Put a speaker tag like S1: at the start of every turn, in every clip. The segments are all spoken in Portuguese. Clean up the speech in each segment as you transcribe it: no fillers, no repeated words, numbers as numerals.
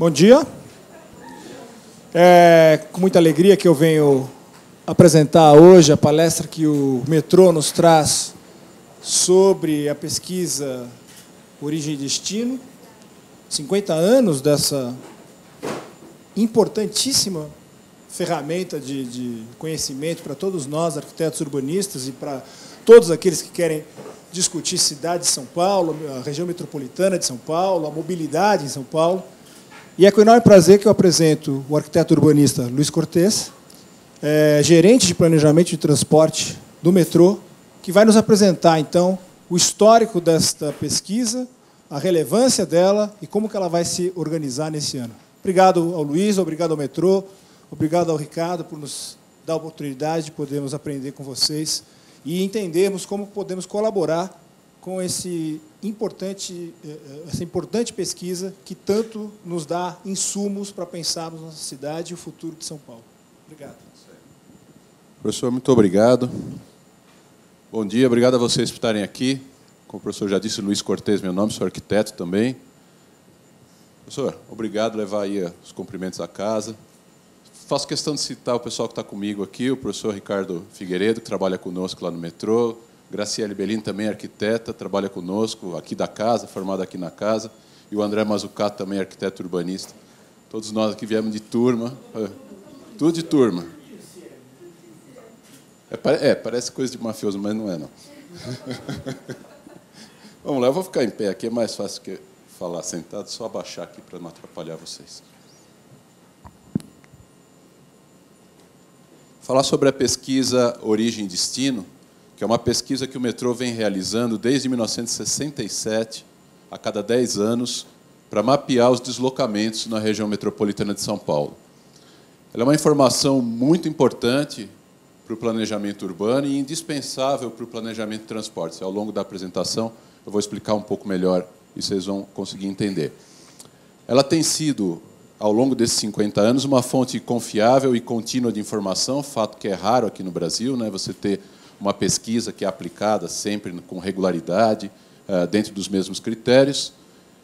S1: Bom dia. É com muita alegria que eu venho apresentar hoje a palestra que o metrô nos traz sobre a pesquisa Origem e Destino, 50 anos dessa importantíssima ferramenta de conhecimento para todos nós, arquitetos urbanistas, e para todos aqueles que querem discutir cidade de São Paulo, a região metropolitana de São Paulo, a mobilidade em São Paulo. E é com enorme prazer que eu apresento o arquiteto urbanista Luiz Cortez, gerente de planejamento de transporte do metrô, que vai nos apresentar, então, o histórico desta pesquisa, a relevância dela e como que ela vai se organizar nesse ano. Obrigado ao Luiz, obrigado ao metrô, obrigado ao Ricardo por nos dar a oportunidade de podermos aprender com vocês e entendermos como podemos colaborar com essa importante pesquisa que tanto nos dá insumos para pensarmos nossa cidade e o futuro de São Paulo. Obrigado.
S2: Professor, muito obrigado. Bom dia, obrigado a vocês por estarem aqui. Como o professor já disse, Luiz Cortez, meu nome, sou arquiteto também. Professor, obrigado, levar aí os cumprimentos à casa. Faço questão de citar o pessoal que está comigo aqui, o professor Ricardo Figueiredo, que trabalha conosco lá no metrô, Graciele Bellini, também arquiteta, trabalha conosco aqui da casa, formada aqui na casa, e o André Mazzucato, também arquiteto urbanista. Todos nós aqui viemos de turma, tudo de turma. Parece coisa de mafioso, mas não é, não. Vamos lá, eu vou ficar em pé aqui, é mais fácil que falar sentado, só abaixar aqui para não atrapalhar vocês. Falar sobre a pesquisa Origem e Destino, que é uma pesquisa que o metrô vem realizando desde 1967, a cada 10 anos, para mapear os deslocamentos na região metropolitana de São Paulo. Ela é uma informação muito importante para o planejamento urbano e indispensável para o planejamento de transportes. Ao longo da apresentação, eu vou explicar um pouco melhor e vocês vão conseguir entender. Ela tem sido, ao longo desses 50 anos, uma fonte confiável e contínua de informação, fato que é raro aqui no Brasil, né? Você ter uma pesquisa que é aplicada sempre com regularidade, dentro dos mesmos critérios.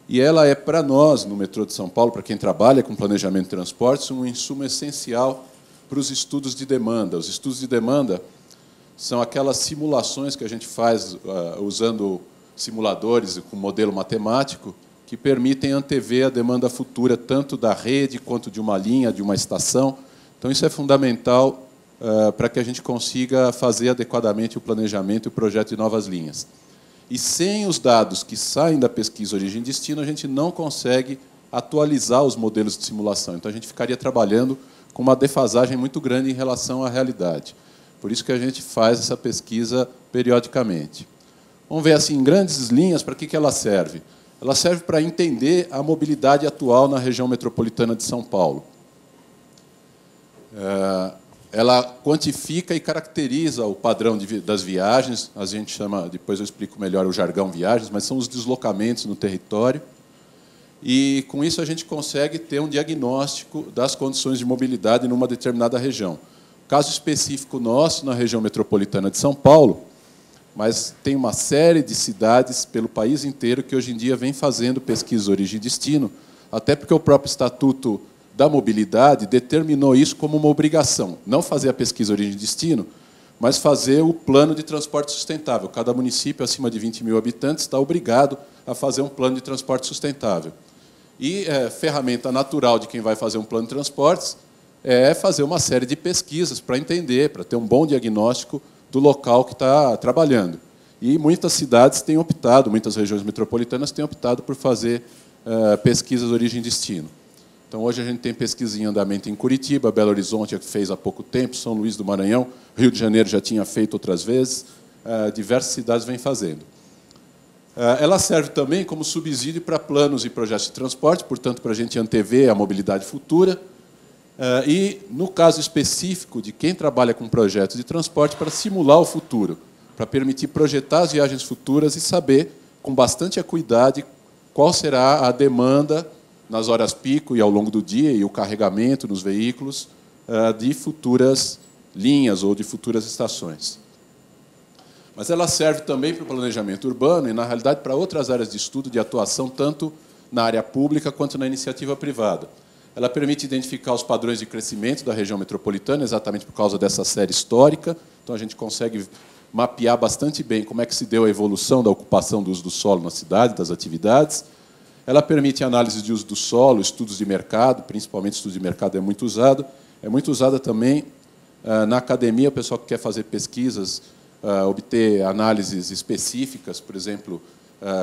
S2: E ela é, para nós, no metrô de São Paulo, para quem trabalha com planejamento de transportes, um insumo essencial para os estudos de demanda. Os estudos de demanda são aquelas simulações que a gente faz usando simuladores com modelo matemático que permitem antever a demanda futura tanto da rede quanto de uma linha, de uma estação. Então, isso é fundamental para que a gente consiga fazer adequadamente o planejamento e o projeto de novas linhas. E sem os dados que saem da pesquisa Origem e Destino, a gente não consegue atualizar os modelos de simulação. Então, a gente ficaria trabalhando com uma defasagem muito grande em relação à realidade. Por isso que a gente faz essa pesquisa periodicamente. Vamos ver, assim, em grandes linhas, para que ela serve? Ela serve para entender a mobilidade atual na região metropolitana de São Paulo. Ela quantifica e caracteriza o padrão das viagens, a gente chama, depois eu explico melhor o jargão viagens, mas são os deslocamentos no território. E, com isso, a gente consegue ter um diagnóstico das condições de mobilidade numa determinada região. Caso específico nosso, na região metropolitana de São Paulo, mas tem uma série de cidades pelo país inteiro que, hoje em dia, vem fazendo pesquisa Origem e Destino, até porque o próprio Estatuto da Mobilidade determinou isso como uma obrigação. Não fazer a pesquisa Origem e Destino, mas fazer o plano de transporte sustentável. Cada município acima de 20 mil habitantes está obrigado a fazer um plano de transporte sustentável. E ferramenta natural de quem vai fazer um plano de transportes é fazer uma série de pesquisas para entender, para ter um bom diagnóstico do local que está trabalhando. E muitas cidades têm optado, muitas regiões metropolitanas têm optado por fazer pesquisas Origem e Destino. Então, hoje a gente tem pesquisa em andamento em Curitiba, Belo Horizonte, que fez há pouco tempo, São Luís do Maranhão, Rio de Janeiro já tinha feito outras vezes, diversas cidades vêm fazendo. Ela serve também como subsídio para planos e projetos de transporte, portanto, para a gente antever a mobilidade futura, e, no caso específico de quem trabalha com projetos de transporte, para simular o futuro, para permitir projetar as viagens futuras e saber, com bastante acuidade, qual será a demanda nas horas pico e ao longo do dia, e o carregamento nos veículos de futuras linhas ou de futuras estações. Mas ela serve também para o planejamento urbano e, na realidade, para outras áreas de estudo, de atuação, tanto na área pública quanto na iniciativa privada. Ela permite identificar os padrões de crescimento da região metropolitana, exatamente por causa dessa série histórica. Então, a gente consegue mapear bastante bem como é que se deu a evolução da ocupação do uso do solo na cidade, das atividades. Ela permite análise de uso do solo, estudos de mercado, principalmente estudos de mercado é muito usado. É muito usada também na academia, o pessoal que quer fazer pesquisas, obter análises específicas, por exemplo,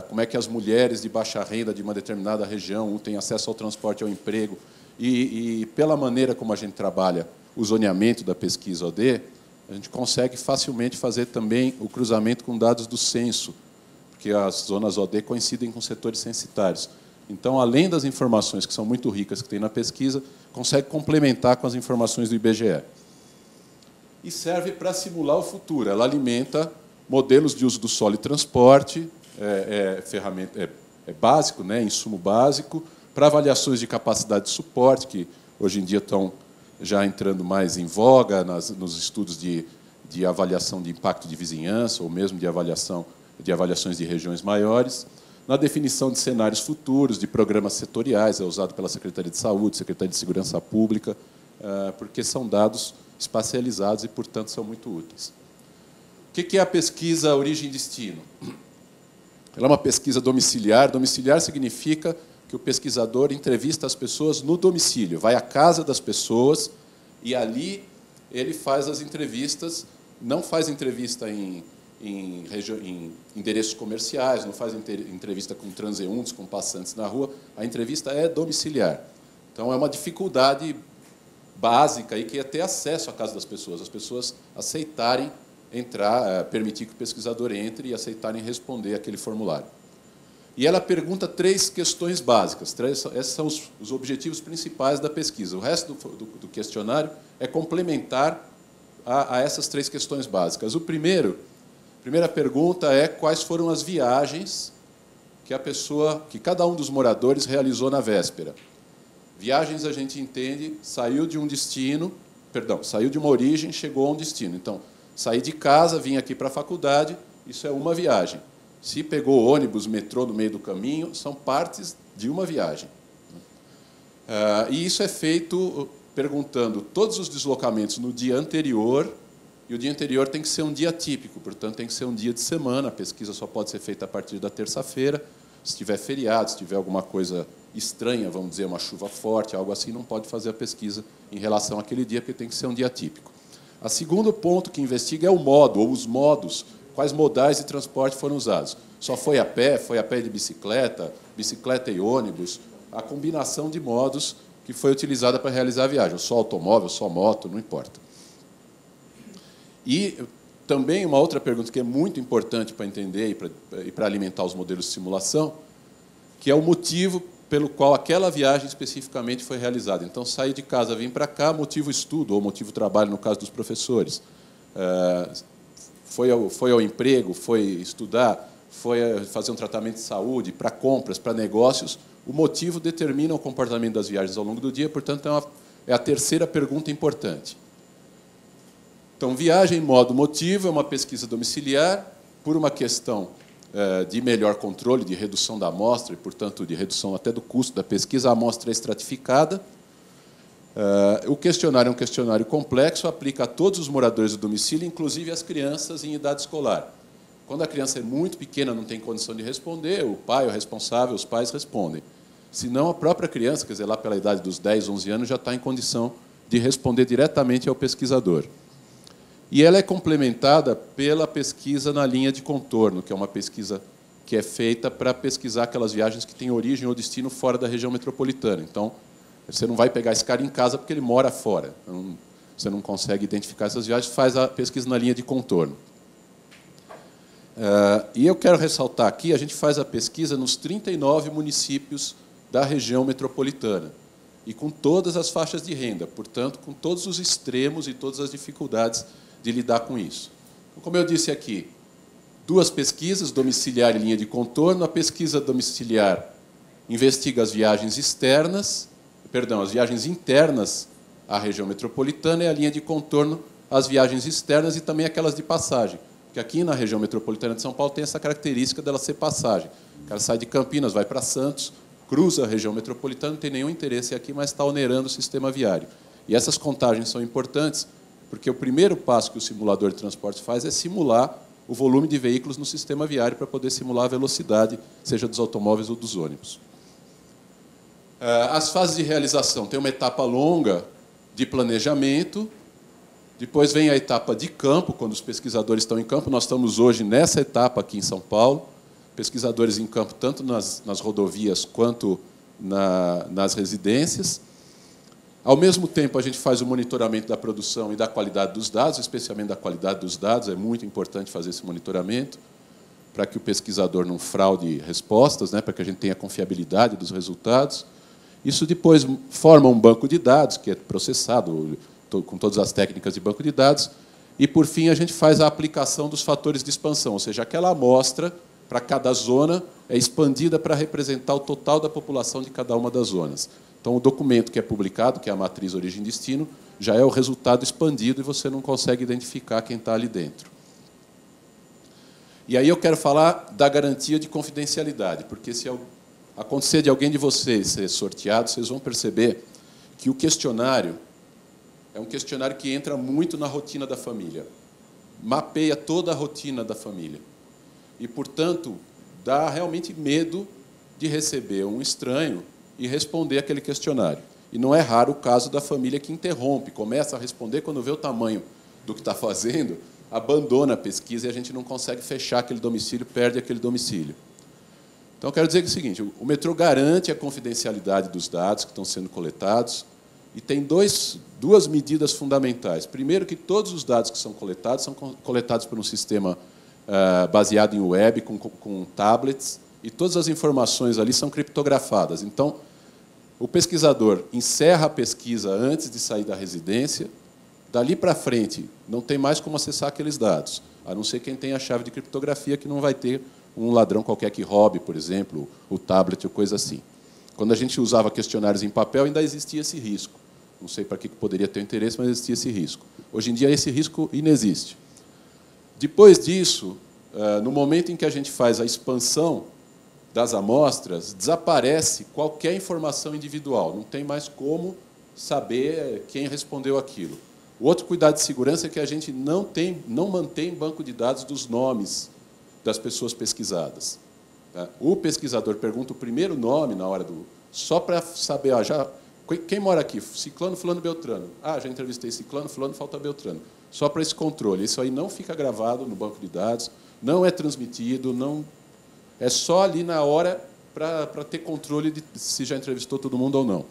S2: como é que as mulheres de baixa renda de uma determinada região têm acesso ao transporte e ao emprego. E pela maneira como a gente trabalha o zoneamento da pesquisa OD, a gente consegue facilmente fazer também o cruzamento com dados do censo, porque as zonas OD coincidem com setores censitários. Então, além das informações que são muito ricas que tem na pesquisa, consegue complementar com as informações do IBGE. E serve para simular o futuro. Ela alimenta modelos de uso do solo e transporte, ferramenta, básico, né, insumo básico, para avaliações de capacidade de suporte, que hoje em dia estão já entrando mais em voga nos estudos de avaliação de impacto de vizinhança, ou mesmo de avaliações de regiões maiores, na definição de cenários futuros, de programas setoriais, é usado pela Secretaria de Saúde, Secretaria de Segurança Pública, porque são dados espacializados e, portanto, são muito úteis. O que é a pesquisa origem e destino? Ela é uma pesquisa domiciliar. Domiciliar significa que o pesquisador entrevista as pessoas no domicílio, vai à casa das pessoas e ali ele faz as entrevistas, não faz entrevista em endereços comerciais, não faz entrevista com transeuntes, com passantes na rua, a entrevista é domiciliar. Então, é uma dificuldade básica aí, que é ter acesso à casa das pessoas, as pessoas aceitarem entrar, permitir que o pesquisador entre e aceitarem responder aquele formulário. E ela pergunta 3 questões básicas. Esses são os objetivos principais da pesquisa. O resto do questionário é complementar a essas 3 questões básicas. A primeira pergunta é quais foram as viagens que cada um dos moradores realizou na véspera. Viagens, a gente entende, saiu de uma origem, chegou a um destino. Então, saí de casa, vim aqui para a faculdade, isso é uma viagem. Se pegou ônibus, metrô no meio do caminho, são partes de uma viagem. E isso é feito perguntando todos os deslocamentos no dia anterior, e o dia anterior tem que ser um dia típico, portanto, tem que ser um dia de semana, a pesquisa só pode ser feita a partir da terça-feira. Se tiver feriado, se tiver alguma coisa estranha, vamos dizer, uma chuva forte, algo assim, não pode fazer a pesquisa em relação àquele dia, porque tem que ser um dia típico. O segundo ponto que investiga é o modo, ou os modos, quais modais de transporte foram usados. Só foi a pé de bicicleta, bicicleta e ônibus, a combinação de modos que foi utilizada para realizar a viagem, só automóvel, só moto, não importa. E também uma outra pergunta que é muito importante para entender e para alimentar os modelos de simulação, que é o motivo pelo qual aquela viagem especificamente foi realizada. Então, sair de casa, vim para cá, motivo estudo, ou motivo trabalho, no caso dos professores. Foi ao emprego, foi estudar, foi fazer um tratamento de saúde, para compras, para negócios. O motivo determina o comportamento das viagens ao longo do dia, portanto, é a terceira pergunta importante. Então, viagem, modo, motivo, é uma pesquisa domiciliar, por uma questão de melhor controle, de redução da amostra, e, portanto, de redução até do custo da pesquisa, a amostra é estratificada. O questionário é um questionário complexo, aplica a todos os moradores do domicílio, inclusive as crianças em idade escolar. Quando a criança é muito pequena, não tem condição de responder, o pai, o responsável, os pais respondem. Se não, a própria criança, quer dizer, lá pela idade dos 10, 11 anos, já está em condição de responder diretamente ao pesquisador. E ela é complementada pela pesquisa na linha de contorno, que é uma pesquisa que é feita para pesquisar aquelas viagens que têm origem ou destino fora da região metropolitana. Então, você não vai pegar esse cara em casa porque ele mora fora. Então, você não consegue identificar essas viagens, faz a pesquisa na linha de contorno. E eu quero ressaltar aqui, a gente faz a pesquisa nos 39 municípios da região metropolitana, e com todas as faixas de renda, portanto, com todos os extremos e todas as dificuldades de lidar com isso. Então, como eu disse aqui, 2 pesquisas, domiciliar e linha de contorno. A pesquisa domiciliar investiga as viagens as viagens internas à região metropolitana, e a linha de contorno, as viagens externas e também aquelas de passagem. Porque aqui na região metropolitana de São Paulo tem essa característica dela ser passagem. O cara sai de Campinas, vai para Santos, cruza a região metropolitana, não tem nenhum interesse aqui, mas está onerando o sistema viário. E essas contagens são importantes, porque o primeiro passo que o simulador de transporte faz é simular o volume de veículos no sistema viário para poder simular a velocidade, seja dos automóveis ou dos ônibus. As fases de realização. Tem uma etapa longa de planejamento, depois vem a etapa de campo, quando os pesquisadores estão em campo. Nós estamos hoje nessa etapa aqui em São Paulo, pesquisadores em campo tanto nas rodovias quanto nas residências. Ao mesmo tempo, a gente faz o monitoramento da produção e da qualidade dos dados, especialmente da qualidade dos dados. É muito importante fazer esse monitoramento para que o pesquisador não fraude respostas, né, para que a gente tenha confiabilidade dos resultados. Isso depois forma um banco de dados, que é processado com todas as técnicas de banco de dados. E, por fim, a gente faz a aplicação dos fatores de expansão, ou seja, aquela amostra para cada zona é expandida para representar o total da população de cada uma das zonas. Então, o documento que é publicado, que é a matriz origem-destino, já é o resultado expandido e você não consegue identificar quem está ali dentro. E aí eu quero falar da garantia de confidencialidade, porque se acontecer de alguém de vocês ser sorteado, vocês vão perceber que o questionário é um questionário que entra muito na rotina da família, mapeia toda a rotina da família. E, portanto, dá realmente medo de receber um estranho e responder aquele questionário. E não é raro o caso da família que interrompe, começa a responder, quando vê o tamanho do que está fazendo, abandona a pesquisa e a gente não consegue fechar aquele domicílio, perde aquele domicílio. Então, eu quero dizer que é o seguinte, o metrô garante a confidencialidade dos dados que estão sendo coletados e tem duas medidas fundamentais. Primeiro, que todos os dados que são coletados por um sistema baseado em web, com tablets, e todas as informações ali são criptografadas. Então, o pesquisador encerra a pesquisa antes de sair da residência, dali para frente não tem mais como acessar aqueles dados, a não ser quem tem a chave de criptografia, que não vai ter um ladrão qualquer que roube, por exemplo, o tablet ou coisa assim. Quando a gente usava questionários em papel, ainda existia esse risco. Não sei para que poderia ter interesse, mas existia esse risco. Hoje em dia, esse risco inexiste. Depois disso, no momento em que a gente faz a expansão das amostras, desaparece qualquer informação individual. Não tem mais como saber quem respondeu aquilo. O outro cuidado de segurança é que a gente não mantém banco de dados dos nomes das pessoas pesquisadas. O pesquisador pergunta o primeiro nome na hora só para saber, quem mora aqui? Ciclano, fulano, Beltrano. Já entrevistei Ciclano, fulano, falta Beltrano. Só para esse controle. Isso aí não fica gravado no banco de dados, não é transmitido, é só ali na hora para ter controle de se já entrevistou todo mundo ou não.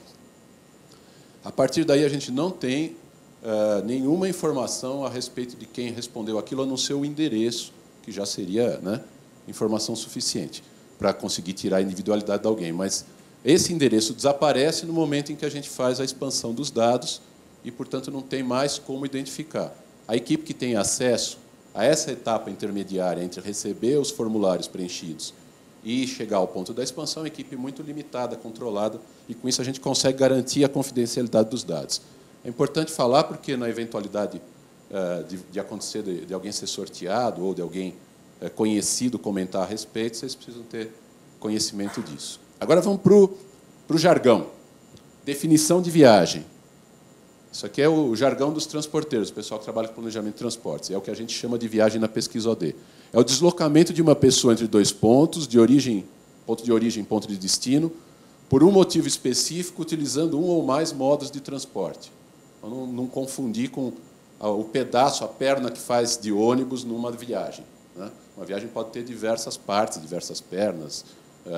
S2: A partir daí, a gente não tem nenhuma informação a respeito de quem respondeu aquilo, a não ser o endereço, que já seria, né, informação suficiente para conseguir tirar a individualidade de alguém. Mas esse endereço desaparece no momento em que a gente faz a expansão dos dados e, portanto, não tem mais como identificar. A equipe que tem acesso a essa etapa intermediária entre receber os formulários preenchidos e chegar ao ponto da expansão, é uma equipe muito limitada, controlada, e, com isso, a gente consegue garantir a confidencialidade dos dados. É importante falar porque, na eventualidade de acontecer de alguém ser sorteado ou de alguém conhecido comentar a respeito, vocês precisam ter conhecimento disso. Agora, vamos para o jargão. Definição de viagem. Isso aqui é o jargão dos transporteiros, o pessoal que trabalha com planejamento de transportes. É o que a gente chama de viagem na pesquisa OD. É o deslocamento de uma pessoa entre dois pontos, ponto de origem e ponto de destino, por um motivo específico, utilizando um ou mais modos de transporte. Para não confundir com o pedaço, a perna que faz de ônibus numa viagem, né? Uma viagem pode ter diversas partes, diversas pernas,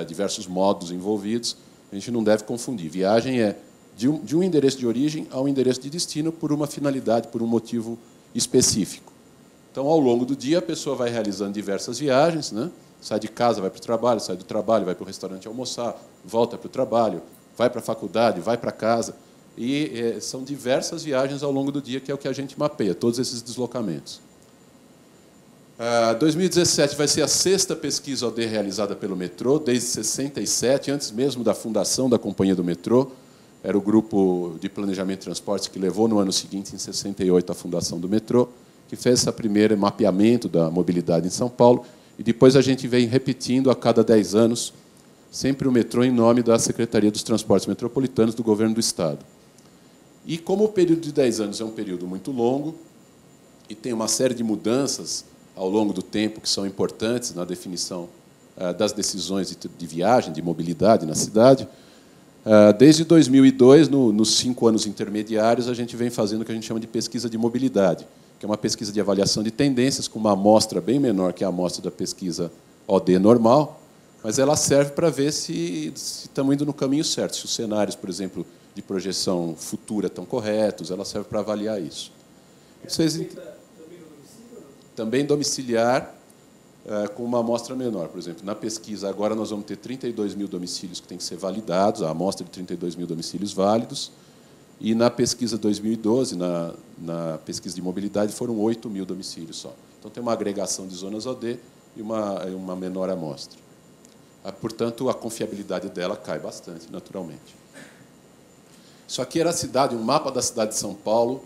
S2: diversos modos envolvidos. A gente não deve confundir. Viagem é de um endereço de origem a um endereço de destino por uma finalidade, por um motivo específico. Então, ao longo do dia, a pessoa vai realizando diversas viagens, né? Sai de casa, vai para o trabalho, sai do trabalho, vai para o restaurante almoçar, volta para o trabalho, vai para a faculdade, vai para casa. E são diversas viagens ao longo do dia, que é o que a gente mapeia, todos esses deslocamentos. 2017 vai ser a 6ª pesquisa OD realizada pelo metrô, desde 67, antes mesmo da fundação da Companhia do Metrô. Era o grupo de planejamento de transportes que levou, no ano seguinte, em 68, a fundação do metrô, que fez esse primeiro mapeamento da mobilidade em São Paulo, e depois a gente vem repetindo a cada 10 anos, sempre o metrô em nome da Secretaria dos Transportes Metropolitanos do Governo do Estado. E como o período de 10 anos é um período muito longo e tem uma série de mudanças ao longo do tempo que são importantes na definição das decisões de viagem, de mobilidade na cidade, desde 2002, nos 5 anos intermediários, a gente vem fazendo o que a gente chama de pesquisa de mobilidade, que é uma pesquisa de avaliação de tendências com uma amostra bem menor que a amostra da pesquisa OD normal, mas ela serve para ver se estamos indo no caminho certo, se os cenários, por exemplo, de projeção futura estão corretos, ela serve para avaliar isso. Vocês... Também domiciliar, com uma amostra menor. Por exemplo, na pesquisa, agora nós vamos ter 32 mil domicílios que têm que ser validados, a amostra de 32 mil domicílios válidos, e na pesquisa 2012, na pesquisa de mobilidade, foram 8 mil domicílios só. Então, tem uma agregação de zonas OD e uma menor amostra. Portanto, a confiabilidade dela cai bastante, naturalmente. Isso aqui era a cidade, um mapa da cidade de São Paulo,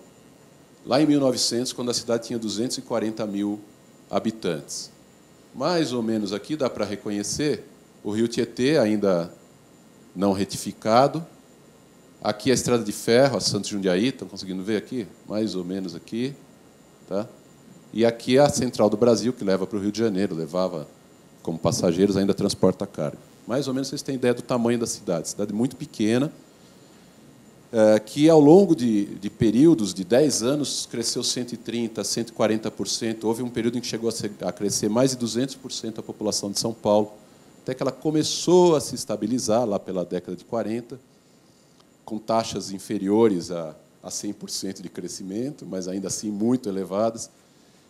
S2: lá em 1900, quando a cidade tinha 240 mil habitantes. Mais ou menos aqui dá para reconhecer o rio Tietê, ainda não retificado. Aqui a estrada de ferro, a Santos Jundiaí, estão conseguindo ver aqui? Mais ou menos aqui. Tá? E aqui a Central do Brasil, que leva para o Rio de Janeiro, levava como passageiros, ainda transporta carga. Mais ou menos vocês têm ideia do tamanho da cidade. Cidade muito pequena, que ao longo de períodos de 10 anos cresceu 130%, 140%. Houve um período em que chegou a crescer mais de 200% a população de São Paulo, até que ela começou a se estabilizar lá pela década de 40, com taxas inferiores a 100% de crescimento, mas ainda assim muito elevadas.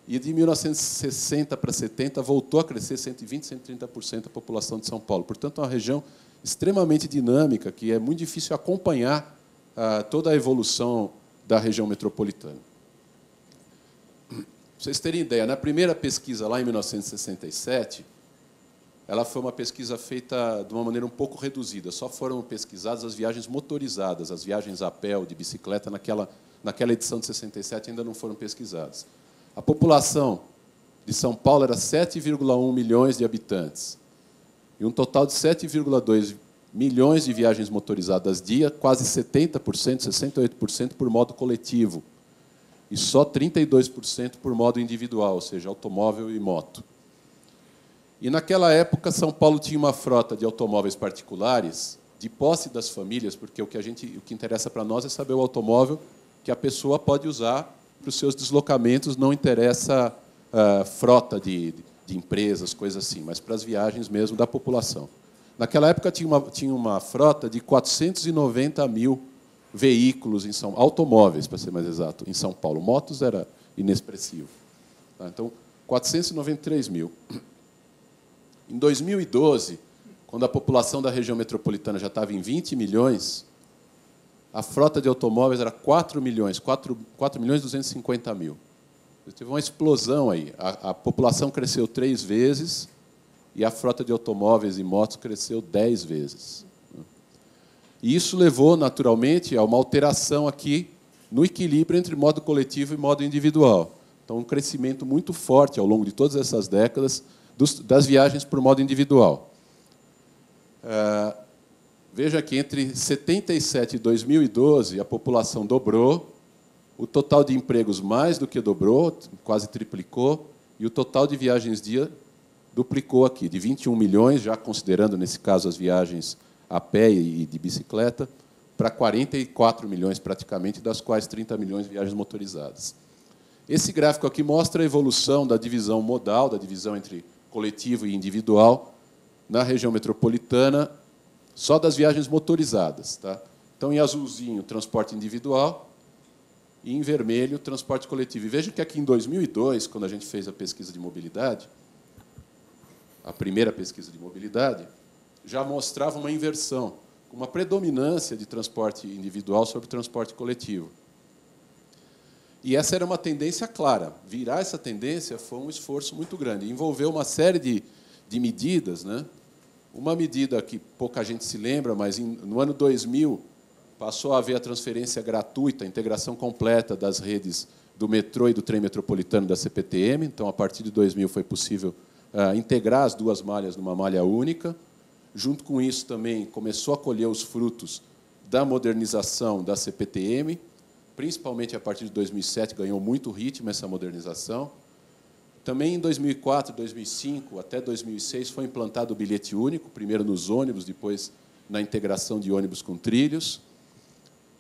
S2: E de 1960 para 70 voltou a crescer 120%, 130% a população de São Paulo. Portanto, é uma região extremamente dinâmica, que é muito difícil acompanhar toda a evolução da região metropolitana. Para vocês terem ideia, na primeira pesquisa, lá em 1967, ela foi uma pesquisa feita de uma maneira um pouco reduzida. Só foram pesquisadas as viagens motorizadas, as viagens a pé ou de bicicleta, naquela edição de 67 ainda não foram pesquisadas. A população de São Paulo era 7,1 milhões de habitantes, e um total de 7,2 milhões de viagens motorizadas dia, quase 70%, 68% por modo coletivo, e só 32% por modo individual, ou seja, automóvel e moto. E, naquela época, São Paulo tinha uma frota de automóveis particulares, de posse das famílias, porque o que interessa para nós é saber o automóvel que a pessoa pode usar para os seus deslocamentos, não interessa frota de empresas, coisas assim, mas para as viagens mesmo da população. Naquela época, tinha uma frota de 490 mil veículos, automóveis, para ser mais exato, em São Paulo. Motos era inexpressivo. Então, 493 mil. Em 2012, quando a população da região metropolitana já estava em 20 milhões, a frota de automóveis era 4 milhões, 4 milhões e 250 mil. Teve uma explosão aí. A população cresceu 3 vezes, e a frota de automóveis e motos cresceu 10 vezes. E isso levou, naturalmente, a uma alteração aqui no equilíbrio entre modo coletivo e modo individual. Então, um crescimento muito forte, ao longo de todas essas décadas, das viagens por modo individual. Veja que, entre 77 e 2012, a população dobrou, o total de empregos mais do que dobrou, quase triplicou, e o total de viagens dia duplicou aqui, de 21 milhões, já considerando, nesse caso, as viagens a pé e de bicicleta, para 44 milhões, praticamente, das quais 30 milhões de viagens motorizadas. Esse gráfico aqui mostra a evolução da divisão modal, da divisão entre coletivo e individual, na região metropolitana, só das viagens motorizadas. Tá? Então, em azulzinho, transporte individual, e em vermelho, transporte coletivo. E veja que aqui, em 2002, quando a gente fez a pesquisa de mobilidade, a primeira pesquisa de mobilidade, já mostrava uma inversão, uma predominância de transporte individual sobre o transporte coletivo. E essa era uma tendência clara. Virar essa tendência foi um esforço muito grande. Envolveu uma série de medidas. Né? Uma medida que pouca gente se lembra, mas no ano 2000 passou a haver a transferência gratuita, a integração completa das redes do metrô e do trem metropolitano da CPTM. Então, a partir de 2000 foi possível integrar as duas malhas numa malha única. Junto com isso, também começou a colher os frutos da modernização da CPTM, principalmente a partir de 2007, ganhou muito ritmo essa modernização. Também em 2004, 2005, até 2006, foi implantado o bilhete único, primeiro nos ônibus, depois na integração de ônibus com trilhos.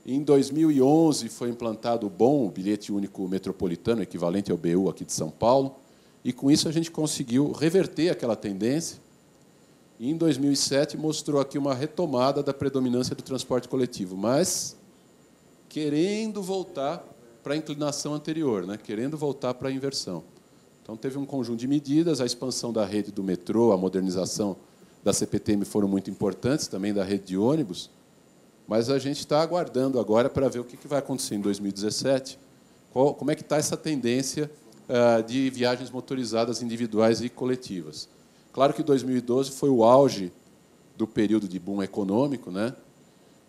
S2: Em 2011, foi implantado o BOM, o bilhete único metropolitano, equivalente ao BU aqui de São Paulo, e, com isso, a gente conseguiu reverter aquela tendência. E, em 2007, mostrou aqui uma retomada da predominância do transporte coletivo, mas querendo voltar para a inclinação anterior, né? Querendo voltar para a inversão. Então, teve um conjunto de medidas, a expansão da rede do metrô, a modernização da CPTM foram muito importantes, também da rede de ônibus, mas a gente está aguardando agora para ver o que vai acontecer em 2017, como é que está essa tendência de viagens motorizadas individuais e coletivas. Claro que 2012 foi o auge do período de boom econômico, né?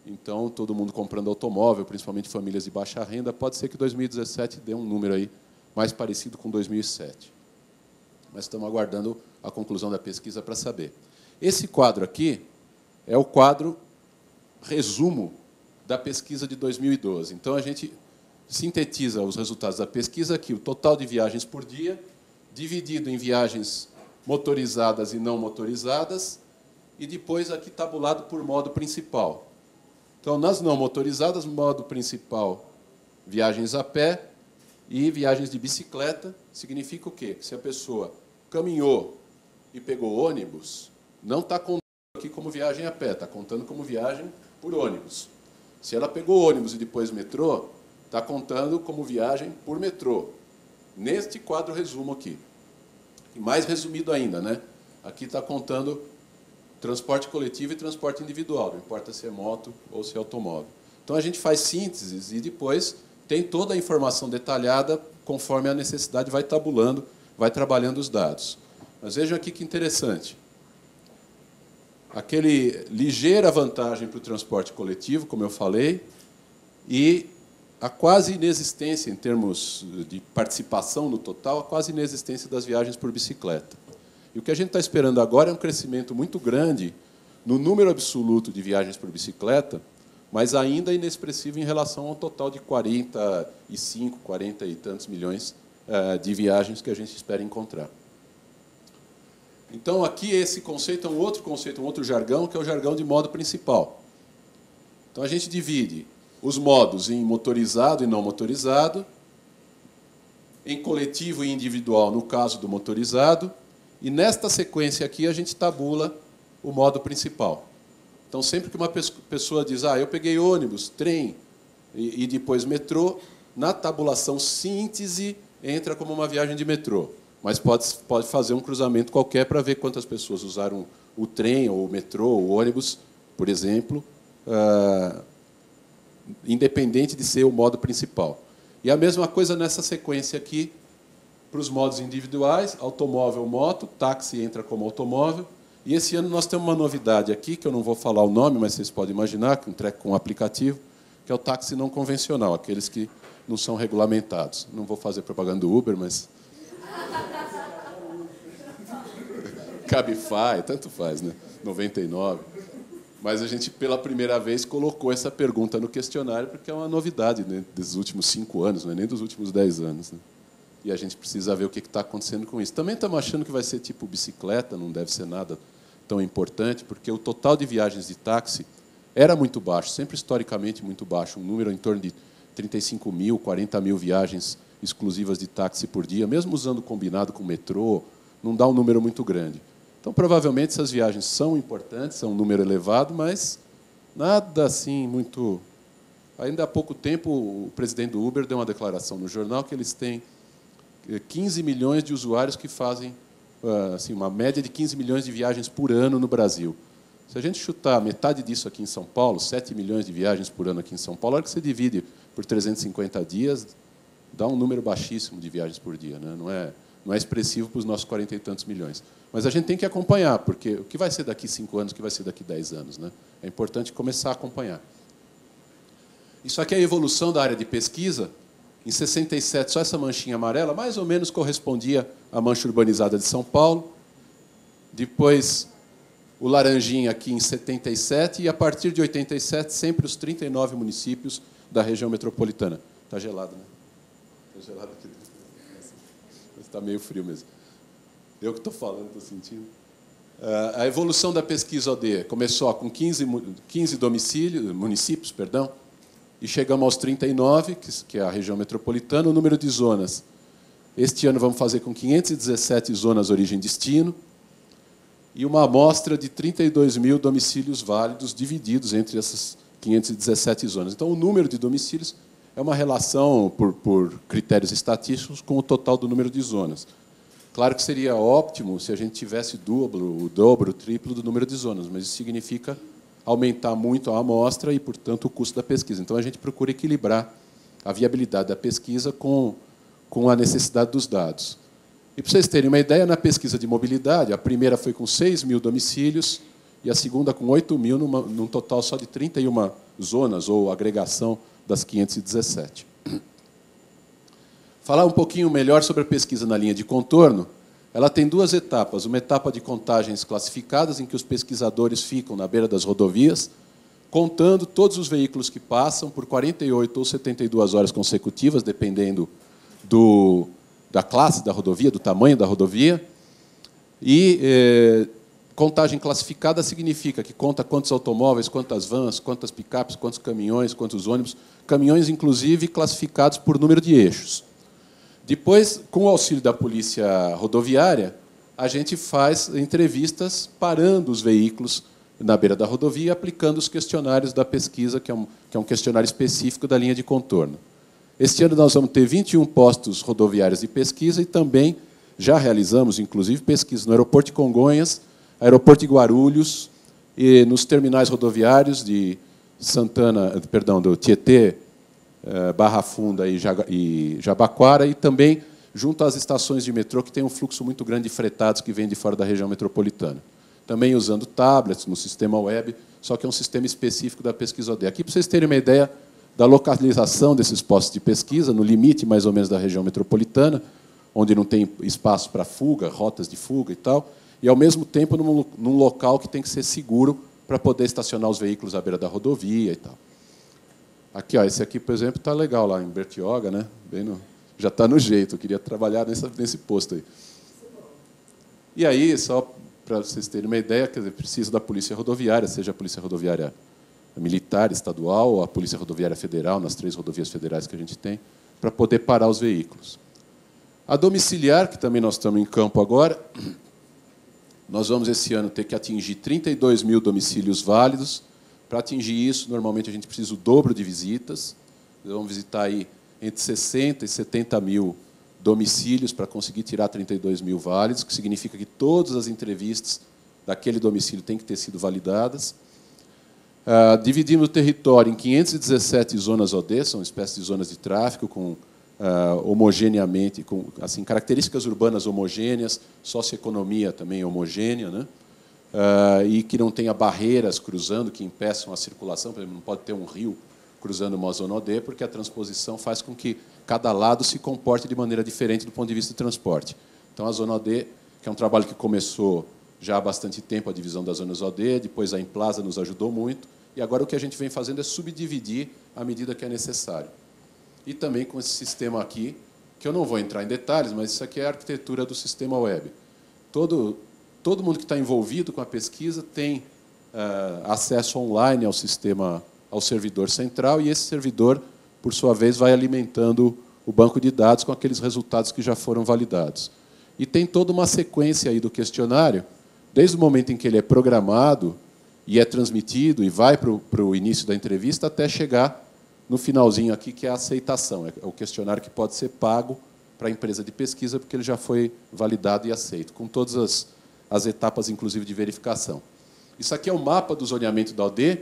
S2: Então, todo mundo comprando automóvel, principalmente famílias de baixa renda, pode ser que 2017 dê um número aí mais parecido com 2007. Mas estamos aguardando a conclusão da pesquisa para saber. Esse quadro aqui é o quadro resumo da pesquisa de 2012. Então, a gente sintetiza os resultados da pesquisa aqui, o total de viagens por dia, dividido em viagens motorizadas e não motorizadas, e depois aqui tabulado por modo principal. Então, nas não motorizadas, modo principal, viagens a pé e viagens de bicicleta. Significa o quê? Que se a pessoa caminhou e pegou ônibus, não está contando aqui como viagem a pé, está contando como viagem por ônibus. Se ela pegou ônibus e depois metrô, está contando como viagem por metrô. Neste quadro resumo aqui. E mais resumido ainda, né? Aqui está contando transporte coletivo e transporte individual, não importa se é moto ou se é automóvel. Então, a gente faz sínteses e depois tem toda a informação detalhada conforme a necessidade, vai tabulando, vai trabalhando os dados. Mas vejam aqui que interessante. Aquele ligeira vantagem para o transporte coletivo, como eu falei, e a quase inexistência, em termos de participação no total, a quase inexistência das viagens por bicicleta. E o que a gente está esperando agora é um crescimento muito grande no número absoluto de viagens por bicicleta, mas ainda inexpressivo em relação ao total de 45, 40 e tantos milhões de viagens que a gente espera encontrar. Então, aqui, esse conceito é um outro jargão, que é o jargão de modo principal. Então, a gente divide os modos em motorizado e não motorizado, em coletivo e individual, no caso do motorizado, e, nesta sequência aqui, a gente tabula o modo principal. Então, sempre que uma pessoa diz, eu peguei ônibus, trem e depois metrô, na tabulação síntese entra como uma viagem de metrô. Mas pode fazer um cruzamento qualquer para ver quantas pessoas usaram o trem, ou o metrô, ou o ônibus, por exemplo, independente de ser o modo principal. E a mesma coisa nessa sequência aqui, para os modos individuais, automóvel, moto, táxi entra como automóvel. E esse ano nós temos uma novidade aqui, que eu não vou falar o nome, mas vocês podem imaginar, que entrega com um aplicativo, que é o táxi não convencional, aqueles que não são regulamentados. Não vou fazer propaganda do Uber, mas... Cabify, tanto faz, né? 99. Mas a gente, pela primeira vez, colocou essa pergunta no questionário, porque é uma novidade, né, dos últimos 5 anos, não é nem dos últimos 10 anos. Né? E a gente precisa ver o que está acontecendo com isso. Também estamos achando que vai ser tipo bicicleta, não deve ser nada tão importante, porque o total de viagens de táxi era muito baixo, sempre historicamente muito baixo, um número em torno de 35 mil, 40 mil viagens exclusivas de táxi por dia, mesmo usando combinado com o metrô, não dá um número muito grande. Então, provavelmente, essas viagens são importantes, são um número elevado, mas nada assim muito... Ainda há pouco tempo, o presidente do Uber deu uma declaração no jornal que eles têm 15 milhões de usuários que fazem assim, uma média de 15 milhões de viagens por ano no Brasil. Se a gente chutar metade disso aqui em São Paulo, 7 milhões de viagens por ano aqui em São Paulo, a hora que você divide por 350 dias, dá um número baixíssimo de viagens por dia, né? Não é expressivo para os nossos 40 e tantos milhões. Mas a gente tem que acompanhar, porque o que vai ser daqui 5 anos, o que vai ser daqui 10 anos? Né? É importante começar a acompanhar. Isso aqui é a evolução da área de pesquisa. Em 67, só essa manchinha amarela, mais ou menos correspondia à mancha urbanizada de São Paulo. Depois, o laranjinha aqui em 77, e a partir de 87, sempre os 39 municípios da região metropolitana. Está gelado, né? Está gelado aqui dentro. Está meio frio mesmo. Eu que estou falando, estou sentindo. A evolução da pesquisa OD começou com 15 municípios, e chegamos aos 39, que é a região metropolitana. O número de zonas. Este ano vamos fazer com 517 zonas origem e destino, e uma amostra de 32 mil domicílios válidos divididos entre essas 517 zonas. Então, o número de domicílios é uma relação, por critérios estatísticos, com o total do número de zonas. Claro que seria ótimo se a gente tivesse o dobro, o triplo do número de zonas, mas isso significa aumentar muito a amostra e, portanto, o custo da pesquisa. Então, a gente procura equilibrar a viabilidade da pesquisa com a necessidade dos dados. E, para vocês terem uma ideia, na pesquisa de mobilidade, a primeira foi com 6 mil domicílios e a segunda com 8 mil, num total só de 31 zonas, ou agregação das 517. Falar um pouquinho melhor sobre a pesquisa na linha de contorno. Ela tem duas etapas. Uma etapa de contagens classificadas, em que os pesquisadores ficam na beira das rodovias, contando todos os veículos que passam por 48 ou 72 horas consecutivas, dependendo da classe da rodovia, do tamanho da rodovia. E contagem classificada significa que conta quantos automóveis, quantas vans, quantas picapes, quantos caminhões, quantos ônibus, caminhões, inclusive, classificados por número de eixos. Depois, com o auxílio da polícia rodoviária, a gente faz entrevistas parando os veículos na beira da rodovia, aplicando os questionários da pesquisa, que é um questionário específico da linha de contorno. Este ano nós vamos ter 21 postos rodoviários de pesquisa e também já realizamos, inclusive, pesquisas no aeroporto de Congonhas, aeroporto de Guarulhos, e nos terminais rodoviários de do Tietê, Barra Funda e Jabaquara, e também junto às estações de metrô, que tem um fluxo muito grande de fretados que vêm de fora da região metropolitana. Também usando tablets no sistema web, só que é um sistema específico da pesquisa OD. Aqui, para vocês terem uma ideia da localização desses postos de pesquisa, no limite, mais ou menos, da região metropolitana, onde não tem espaço para fuga, rotas de fuga e tal, e, ao mesmo tempo, num local que tem que ser seguro para poder estacionar os veículos à beira da rodovia e tal. Aqui, ó, esse aqui, por exemplo, está legal lá em Bertioga, né? Já está no jeito. Eu queria trabalhar nesse posto aí. E aí, só para vocês terem uma ideia, quer dizer, precisa da polícia rodoviária, seja a polícia rodoviária militar, estadual, ou a polícia rodoviária federal, nas 3 rodovias federais que a gente tem, para poder parar os veículos. A domiciliar, que também nós estamos em campo agora, nós vamos, esse ano, ter que atingir 32 mil domicílios válidos. Para atingir isso, normalmente, a gente precisa o dobro de visitas. Nós vamos visitar aí entre 60 e 70 mil domicílios para conseguir tirar 32 mil válidos, que significa que todas as entrevistas daquele domicílio têm que ter sido validadas. Dividimos o território em 517 zonas OD, são espécies de zonas de tráfego, com homogeneamente, com assim, características urbanas homogêneas, socioeconomia também homogênea, né? E que não tenha barreiras cruzando, que impeçam a circulação. Por exemplo, não pode ter um rio cruzando uma zona OD, porque a transposição faz com que cada lado se comporte de maneira diferente do ponto de vista de transporte. Então, a zona OD, que é um trabalho que começou já há bastante tempo, a divisão das zonas OD, depois a Implaza nos ajudou muito, e agora o que a gente vem fazendo é subdividir à medida que é necessário. E também com esse sistema aqui, que eu não vou entrar em detalhes, mas isso aqui é a arquitetura do sistema web. Todo mundo que está envolvido com a pesquisa tem acesso online ao sistema, ao servidor central, e esse servidor, por sua vez, vai alimentando o banco de dados com aqueles resultados que já foram validados. E tem toda uma sequência aí do questionário, desde o momento em que ele é programado e é transmitido e vai para o início da entrevista, até chegar no finalzinho aqui, que é a aceitação. É o questionário que pode ser pago para a empresa de pesquisa, porque ele já foi validado e aceito, com todas as etapas, inclusive, de verificação. Isso aqui é o mapa do zoneamento da OD.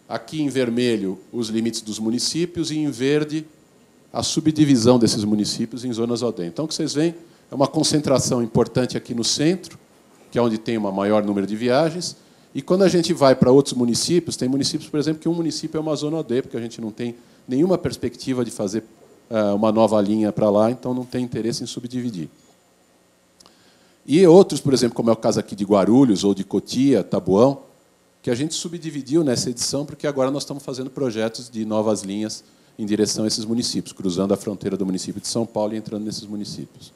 S2: Aqui, em vermelho, os limites dos municípios, e, em verde, a subdivisão desses municípios em zonas OD. Então, o que vocês veem é uma concentração importante aqui no centro, que é onde tem um maior número de viagens. E, quando a gente vai para outros municípios, tem municípios, por exemplo, que um município é uma zona OD, porque a gente não tem nenhuma perspectiva de fazer uma nova linha para lá, então não tem interesse em subdividir. E outros, por exemplo, como é o caso aqui de Guarulhos, ou de Cotia, Taboão, que a gente subdividiu nessa edição, porque agora nós estamos fazendo projetos de novas linhas em direção a esses municípios, cruzando a fronteira do município de São Paulo e entrando nesses municípios.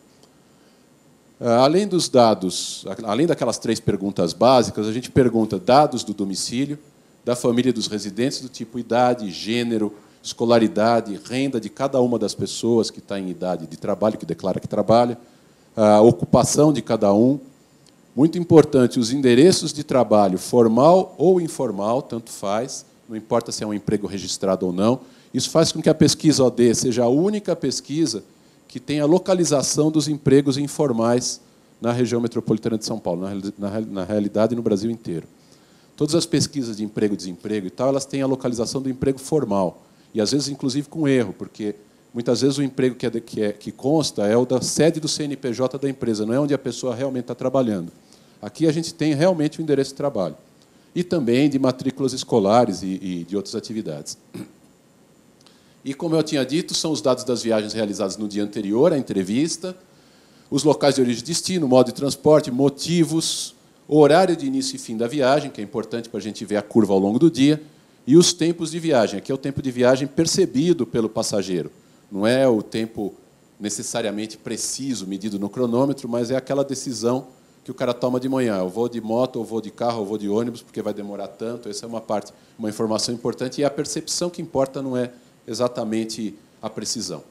S2: Além dos dados, além daquelas 3 perguntas básicas, a gente pergunta dados do domicílio, da família dos residentes, do tipo idade, gênero, escolaridade, renda de cada uma das pessoas que está em idade de trabalho, que declara que trabalha, a ocupação de cada um. Muito importante, os endereços de trabalho, formal ou informal, tanto faz, não importa se é um emprego registrado ou não. Isso faz com que a pesquisa OD seja a única pesquisa que tem a localização dos empregos informais na região metropolitana de São Paulo, na realidade, no Brasil inteiro. Todas as pesquisas de emprego e desemprego e tal, elas têm a localização do emprego formal, e às vezes, inclusive, com erro, porque muitas vezes o emprego que consta é o da sede do CNPJ da empresa, não é onde a pessoa realmente está trabalhando. Aqui a gente tem realmente o endereço de trabalho. E também de matrículas escolares e de outras atividades. E, como eu tinha dito, são os dados das viagens realizadas no dia anterior à entrevista, os locais de origem e destino, modo de transporte, motivos, horário de início e fim da viagem, que é importante para a gente ver a curva ao longo do dia, e os tempos de viagem. Aqui é o tempo de viagem percebido pelo passageiro. Não é o tempo necessariamente preciso, medido no cronômetro, mas é aquela decisão que o cara toma de manhã. Eu vou de moto, ou vou de carro, ou vou de ônibus, porque vai demorar tanto. Essa é uma informação importante, e a percepção que importa não é exatamente a precisão.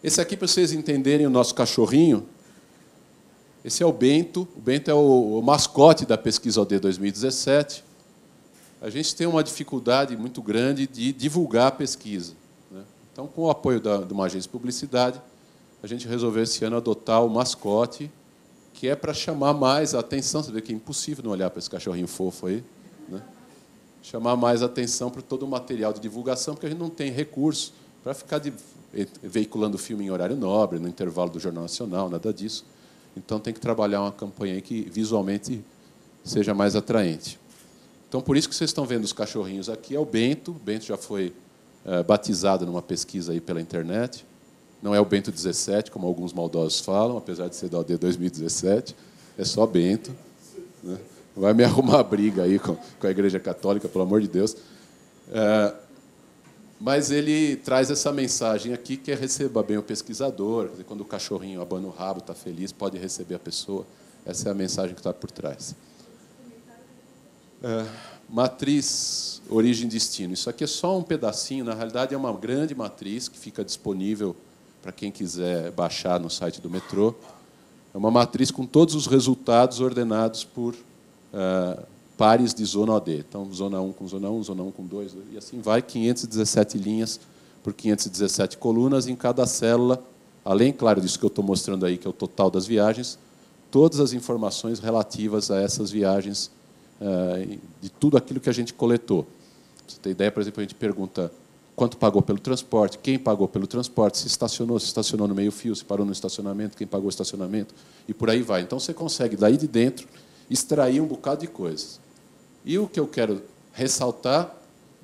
S2: Esse aqui, para vocês entenderem o nosso cachorrinho, esse é o Bento. O Bento é o mascote da pesquisa OD 2017. A gente tem uma dificuldade muito grande de divulgar a pesquisa, né? Então, com o apoio de uma agência de publicidade, a gente resolveu esse ano adotar o mascote, que é para chamar mais a atenção. Você vê que é impossível não olhar para esse cachorrinho fofo aí, né? Chamar mais a atenção para todo o material de divulgação, porque a gente não tem recurso para ficar veiculando filme em horário nobre, no intervalo do Jornal Nacional, nada disso. Então, tem que trabalhar uma campanha aí que visualmente seja mais atraente. Então, por isso que vocês estão vendo os cachorrinhos aqui, é o Bento. O Bento já foi batizado numa pesquisa aí pela internet. Não é o Bento 17, como alguns maldosos falam, apesar de ser da OD 2017. É só Bento, né? Vai me arrumar briga aí com a Igreja Católica, pelo amor de Deus. Mas ele traz essa mensagem aqui, que é receba bem o pesquisador. Quer dizer, quando o cachorrinho abana o rabo, está feliz, pode receber a pessoa. Essa é a mensagem que está por trás. Matriz, origem e destino. Isso aqui é só um pedacinho. Na realidade, é uma grande matriz que fica disponível para quem quiser baixar no site do metrô. É uma matriz com todos os resultados ordenados por pares de zona OD. Então, zona 1 com zona 1, zona 1 com 2, e assim vai, 517 linhas por 517 colunas em cada célula, além, claro, disso que eu estou mostrando aí, que é o total das viagens, todas as informações relativas a essas viagens, de tudo aquilo que a gente coletou. Pra você ter ideia, por exemplo, a gente pergunta quanto pagou pelo transporte, quem pagou pelo transporte, se estacionou no meio-fio, se parou no estacionamento, quem pagou o estacionamento, e por aí vai. Então, você consegue, daí de dentro, extrair um bocado de coisas. E o que eu quero ressaltar,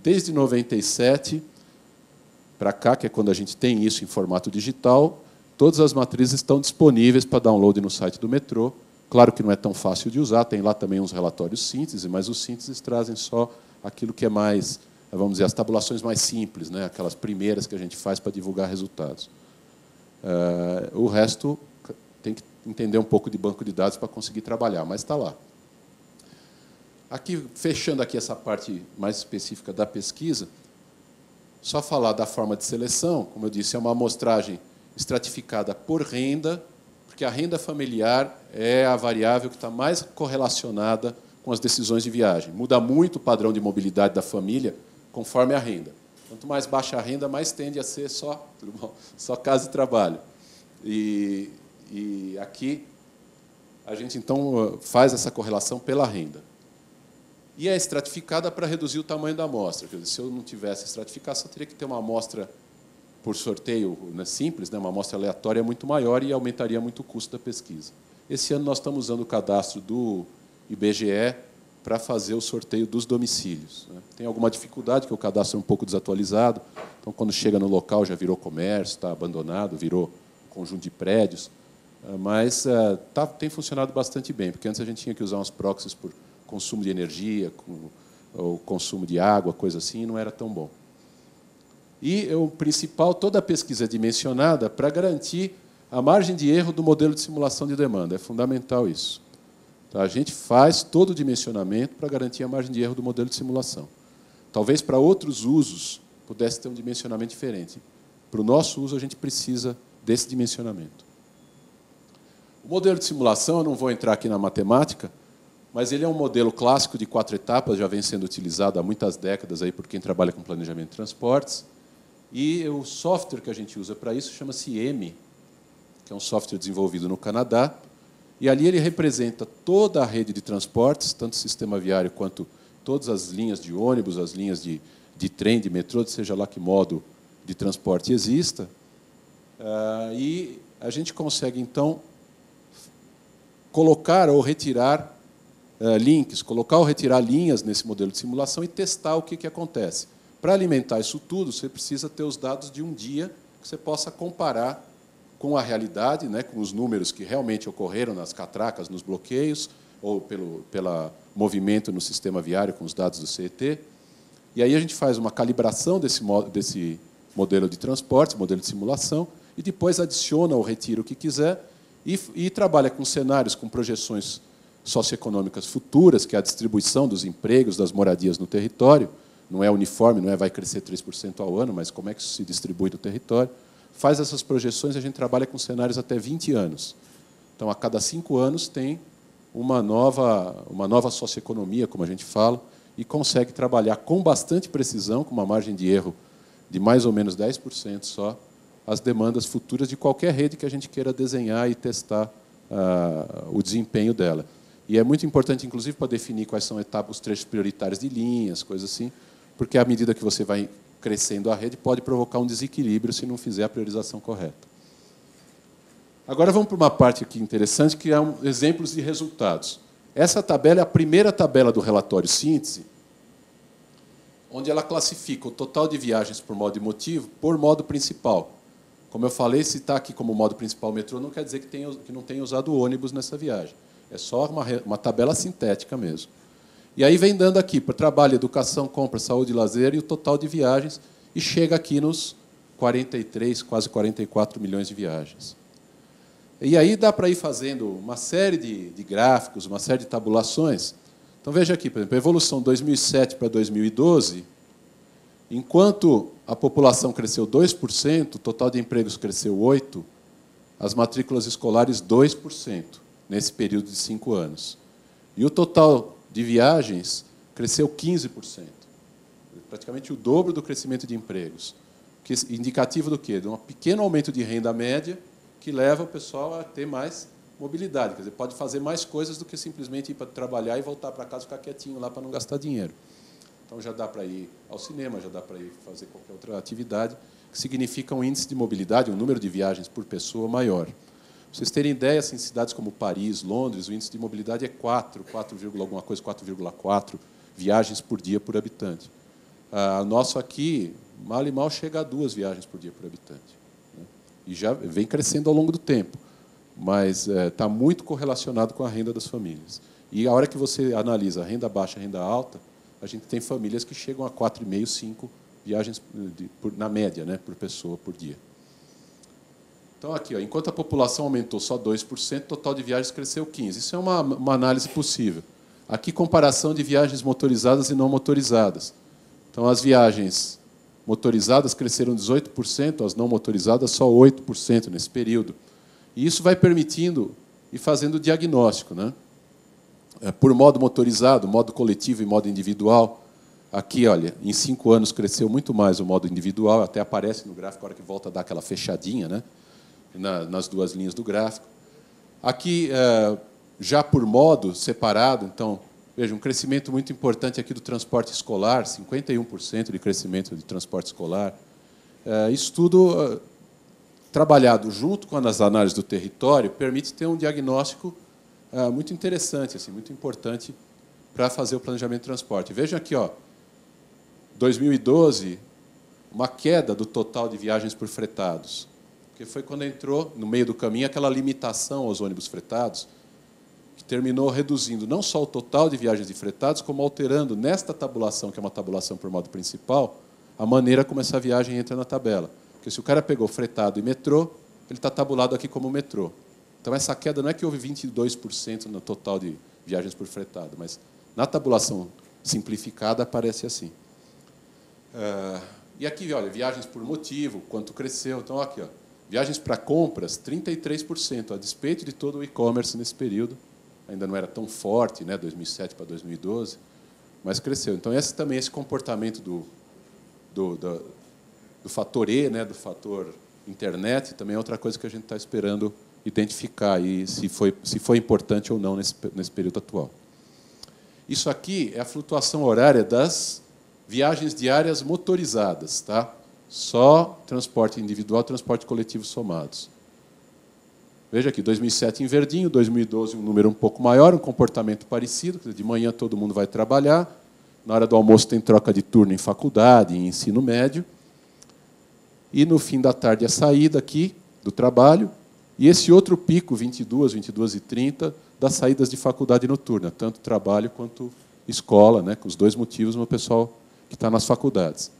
S2: desde 97 para cá, que é quando a gente tem isso em formato digital, todas as matrizes estão disponíveis para download no site do metrô. Claro que não é tão fácil de usar, tem lá também uns relatórios síntese, mas os sínteses trazem só aquilo que é mais, vamos dizer, as tabulações mais simples, né? Aquelas primeiras que a gente faz para divulgar resultados. O resto tem que entender um pouco de banco de dados para conseguir trabalhar, mas está lá. Aqui, fechando aqui essa parte mais específica da pesquisa, só falar da forma de seleção. Como eu disse, é uma amostragem estratificada por renda, porque a renda familiar é a variável que está mais correlacionada com as decisões de viagem. Muda muito o padrão de mobilidade da família conforme a renda. Quanto mais baixa a renda, mais tende a ser só casa e trabalho. E aqui a gente, então, faz essa correlação pela renda. E é estratificada para reduzir o tamanho da amostra. Quer dizer, se eu não tivesse estratificação, eu teria que ter uma amostra por sorteio, né, simples, né, uma amostra aleatória muito maior e aumentaria muito o custo da pesquisa. Esse ano nós estamos usando o cadastro do IBGE para fazer o sorteio dos domicílios, né. Tem alguma dificuldade, que o cadastro é um pouco desatualizado, então, quando chega no local, já virou comércio, está abandonado, virou conjunto de prédios. Mas tem funcionado bastante bem, porque antes a gente tinha que usar uns proxies por consumo de energia, ou consumo de água, coisa assim, e não era tão bom. E o principal, toda a pesquisa é dimensionada para garantir a margem de erro do modelo de simulação de demanda. É fundamental isso. Tá? A gente faz todo o dimensionamento para garantir a margem de erro do modelo de simulação. Talvez para outros usos pudesse ter um dimensionamento diferente. Para o nosso uso, a gente precisa desse dimensionamento. O modelo de simulação, eu não vou entrar aqui na matemática, mas ele é um modelo clássico de 4 etapas, já vem sendo utilizado há muitas décadas aí por quem trabalha com planejamento de transportes. E o software que a gente usa para isso chama-se M, que é um software desenvolvido no Canadá. E ali ele representa toda a rede de transportes, tanto o sistema viário quanto todas as linhas de ônibus, as linhas de trem, de metrô, seja lá que modo de transporte exista. E a gente consegue, então, colocar ou retirar links, colocar ou retirar linhas nesse modelo de simulação e testar o que acontece. Para alimentar isso tudo, você precisa ter os dados de um dia que você possa comparar com a realidade, né, com os números que realmente ocorreram nas catracas, nos bloqueios, ou pelo movimento no sistema viário com os dados do CET. E aí a gente faz uma calibração desse modelo de transporte, modelo de simulação, e depois adiciona ou retira o que quiser e trabalha com cenários, com projeções socioeconômicas futuras, que é a distribuição dos empregos, das moradias no território. Não é uniforme, não é vai crescer 3% ao ano, mas como é que isso se distribui no território. Faz essas projeções e a gente trabalha com cenários até 20 anos. Então, a cada 5 anos tem uma nova socioeconomia, como a gente fala, e consegue trabalhar com bastante precisão, com uma margem de erro de mais ou menos 10% só, as demandas futuras de qualquer rede que a gente queira desenhar e testar o desempenho dela. E é muito importante, inclusive, para definir quais são os trechos prioritários de linhas, coisas assim, porque, à medida que você vai crescendo a rede, pode provocar um desequilíbrio se não fizer a priorização correta. Agora vamos para uma parte aqui interessante, que é exemplos de resultados. Essa tabela é a primeira tabela do relatório síntese, onde ela classifica o total de viagens por modo emotivo por modo principal. Como eu falei, se está aqui como modo principal o metrô, não quer dizer que não tenha usado o ônibus nessa viagem. É só uma tabela sintética mesmo. E aí vem dando aqui para trabalho, educação, compra, saúde e lazer e o total de viagens, e chega aqui nos 43, quase 44 milhões de viagens. E aí dá para ir fazendo uma série de gráficos, uma série de tabulações. Então, veja aqui, por exemplo, a evolução de 2007 para 2012, enquanto a população cresceu 2%, o total de empregos cresceu 8%, as matrículas escolares 2%, nesse período de 5 anos. E o total de viagens cresceu 15%, praticamente o dobro do crescimento de empregos. Indicativo do quê? De um pequeno aumento de renda média que leva o pessoal a ter mais mobilidade. Quer dizer, pode fazer mais coisas do que simplesmente ir para trabalhar e voltar para casa e ficar quietinho lá para não gastar dinheiro. Então, já dá para ir ao cinema, já dá para ir fazer qualquer outra atividade, que significa um índice de mobilidade, um número de viagens por pessoa maior. Para vocês terem ideia, assim, em cidades como Paris, Londres, o índice de mobilidade é 4,4 viagens por dia por habitante. O nosso aqui, mal e mal, chega a 2 viagens por dia por habitante. Né? E já vem crescendo ao longo do tempo, mas está muito correlacionado com a renda das famílias. E a hora que você analisa a renda baixa e a renda alta, a gente tem famílias que chegam a 4,5, 5 viagens na média, né, por pessoa por dia. Então, aqui, enquanto a população aumentou só 2%, o total de viagens cresceu 15%. Isso é uma análise possível. Aqui, comparação de viagens motorizadas e não motorizadas. Então, as viagens motorizadas cresceram 18%, as não motorizadas só 8% nesse período. E isso vai permitindo ir fazendo o diagnóstico, né? Por modo motorizado, modo coletivo e modo individual. Aqui, olha, em 5 anos cresceu muito mais o modo individual, até aparece no gráfico, a hora que volta a dar aquela fechadinha, né? Nas 2 linhas do gráfico. Aqui, já por modo separado, então, veja, um crescimento muito importante aqui do transporte escolar, 51% de crescimento de transporte escolar. Isso tudo, trabalhado junto com as análises do território, permite ter um diagnóstico muito interessante, assim, muito importante para fazer o planejamento de transporte. Vejam aqui, 2012, uma queda do total de viagens por fretados. que foi quando entrou, no meio do caminho, aquela limitação aos ônibus fretados, que terminou reduzindo não só o total de viagens de fretados, como alterando, nesta tabulação, que é uma tabulação por modo principal, a maneira como essa viagem entra na tabela. Porque se o cara pegou fretado e metrô, ele está tabulado aqui como metrô. Então, essa queda não é que houve 22% no total de viagens por fretado, mas na tabulação simplificada aparece assim. E aqui, olha, viagens por motivo, quanto cresceu. Então, aqui, ó, viagens para compras, 33%, a despeito de todo o e-commerce nesse período. Ainda não era tão forte, né, 2007 para 2012, mas cresceu. Então, esse comportamento do fator E, né, do fator internet, também é outra coisa que a gente está esperando identificar e se foi importante ou não nesse período atual. Isso aqui é a flutuação horária das viagens diárias motorizadas, tá? Só transporte individual, transporte coletivo somados. Veja aqui, 2007 em verdinho, 2012 um número um pouco maior, um comportamento parecido. De manhã todo mundo vai trabalhar, na hora do almoço tem troca de turno em faculdade, em ensino médio, e no fim da tarde a saída aqui do trabalho, e esse outro pico, 22, 22h30, das saídas de faculdade noturna, tanto trabalho quanto escola, né, com os dois motivos no pessoal que está nas faculdades.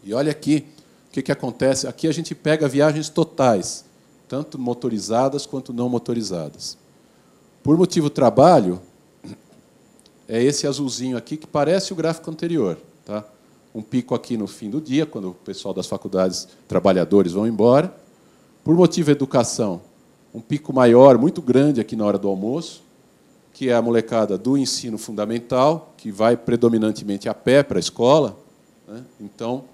S2: E olha aqui o que acontece. Aqui a gente pega viagens totais, tanto motorizadas quanto não motorizadas. Por motivo trabalho, é esse azulzinho aqui que parece o gráfico anterior. Tá? Um pico aqui no fim do dia, quando o pessoal das faculdades, trabalhadores, vão embora. Por motivo educação, um pico maior, muito grande aqui na hora do almoço, que é a molecada do ensino fundamental, que vai predominantemente a pé para a escola, né? Então,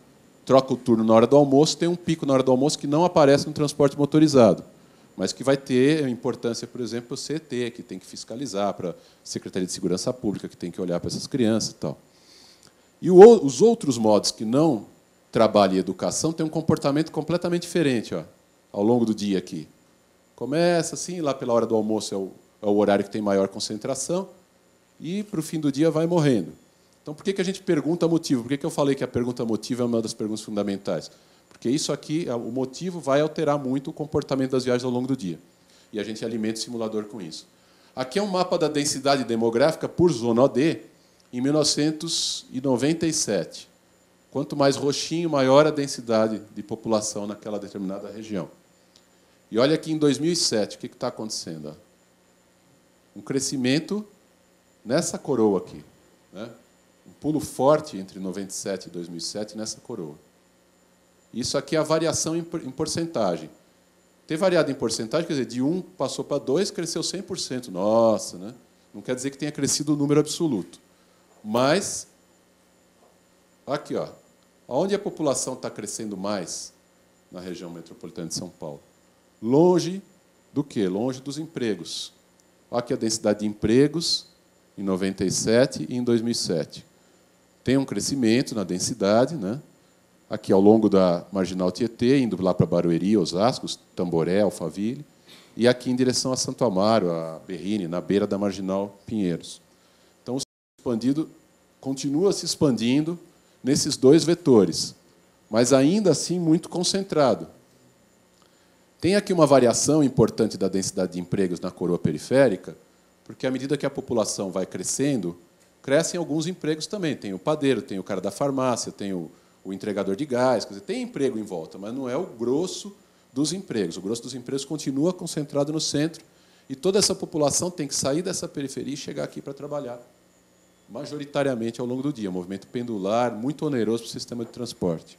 S2: troca o turno na hora do almoço, tem um pico na hora do almoço que não aparece no transporte motorizado, mas que vai ter importância, por exemplo, para o CET, que tem que fiscalizar, para a Secretaria de Segurança Pública, que tem que olhar para essas crianças e tal. E os outros modos que não trabalham em educação têm um comportamento completamente diferente, ó, ao longo do dia aqui. Começa assim, lá pela hora do almoço é o horário que tem maior concentração, e, para o fim do dia, vai morrendo. Então, por que a gente pergunta motivo? Por que eu falei que a pergunta motivo é uma das perguntas fundamentais? Porque isso aqui, o motivo vai alterar muito o comportamento das viagens ao longo do dia. E a gente alimenta o simulador com isso. Aqui é um mapa da densidade demográfica por zona OD em 1997. Quanto mais roxinho, maior a densidade de população naquela determinada região. E olha aqui em 2007, o que está acontecendo? Ó? Um crescimento nessa coroa aqui, né? Um pulo forte entre 97 e 2007 nessa coroa. Isso aqui é a variação em porcentagem. Ter variado em porcentagem, quer dizer, de 1 passou para 2, cresceu 100%. Nossa, né? Não quer dizer que tenha crescido o número absoluto. Mas, aqui, ó, onde a população está crescendo mais na região metropolitana de São Paulo? Longe do quê? Longe dos empregos. Olha aqui a densidade de empregos em 97 e em 2007. Tem um crescimento na densidade, né? Aqui ao longo da Marginal Tietê, indo lá para Barueri, Osasco, Tamboré, Alphaville, e aqui em direção a Santo Amaro, a Berrini, na beira da Marginal Pinheiros. Então, continua se expandindo nesses dois vetores, mas ainda assim muito concentrado. Tem aqui uma variação importante da densidade de empregos na coroa periférica, porque, à medida que a população vai crescendo, crescem alguns empregos também. Tem o padeiro, tem o cara da farmácia, tem o entregador de gás, quer dizer, tem emprego em volta, mas não é o grosso dos empregos. O grosso dos empregos continua concentrado no centro, e toda essa população tem que sair dessa periferia e chegar aqui para trabalhar, majoritariamente ao longo do dia. Um movimento pendular, muito oneroso para o sistema de transporte.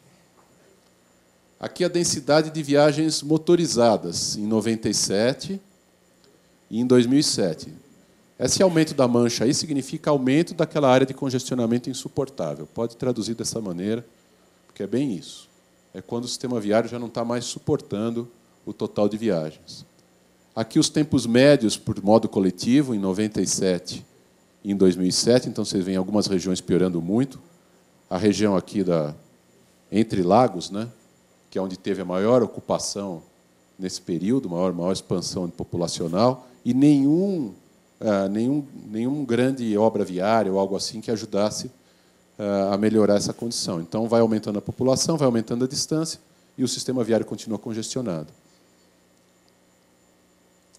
S2: Aqui a densidade de viagens motorizadas, em 97 e em 2007. Esse aumento da mancha aí significa aumento daquela área de congestionamento insuportável. Pode traduzir dessa maneira, porque é bem isso. É quando o sistema viário já não está mais suportando o total de viagens. Aqui os tempos médios por modo coletivo, em 97 e em 2007. Então, vocês veem algumas regiões piorando muito. A região aqui entre Lagos, né, que é onde teve a maior ocupação nesse período, maior expansão populacional, e nenhum grande obra viária ou algo assim que ajudasse a melhorar essa condição. Então, vai aumentando a população, vai aumentando a distância, e o sistema viário continua congestionado.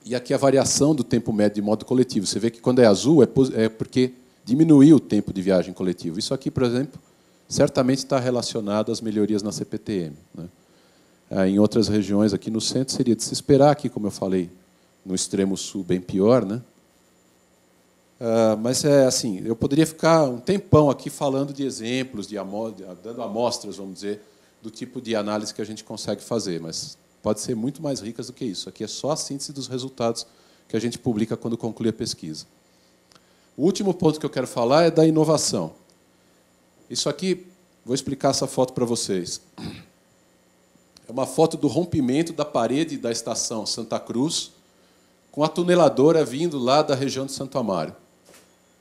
S2: E aqui a variação do tempo médio de modo coletivo. Você vê que quando é azul é porque diminuiu o tempo de viagem coletivo. Isso aqui, por exemplo, certamente está relacionado às melhorias na CPTM, né? Em outras regiões, aqui no centro, seria de se esperar, aqui, como eu falei, no extremo sul, bem pior, né? Mas é assim, eu poderia ficar um tempão aqui falando de exemplos, dando amostras, vamos dizer, do tipo de análise que a gente consegue fazer, mas pode ser muito mais ricas do que isso. Aqui é só a síntese dos resultados que a gente publica quando conclui a pesquisa. O último ponto que eu quero falar é da inovação. Isso aqui, vou explicar essa foto para vocês. É uma foto do rompimento da parede da estação Santa Cruz, com a tuneladora vindo lá da região de Santo Amaro.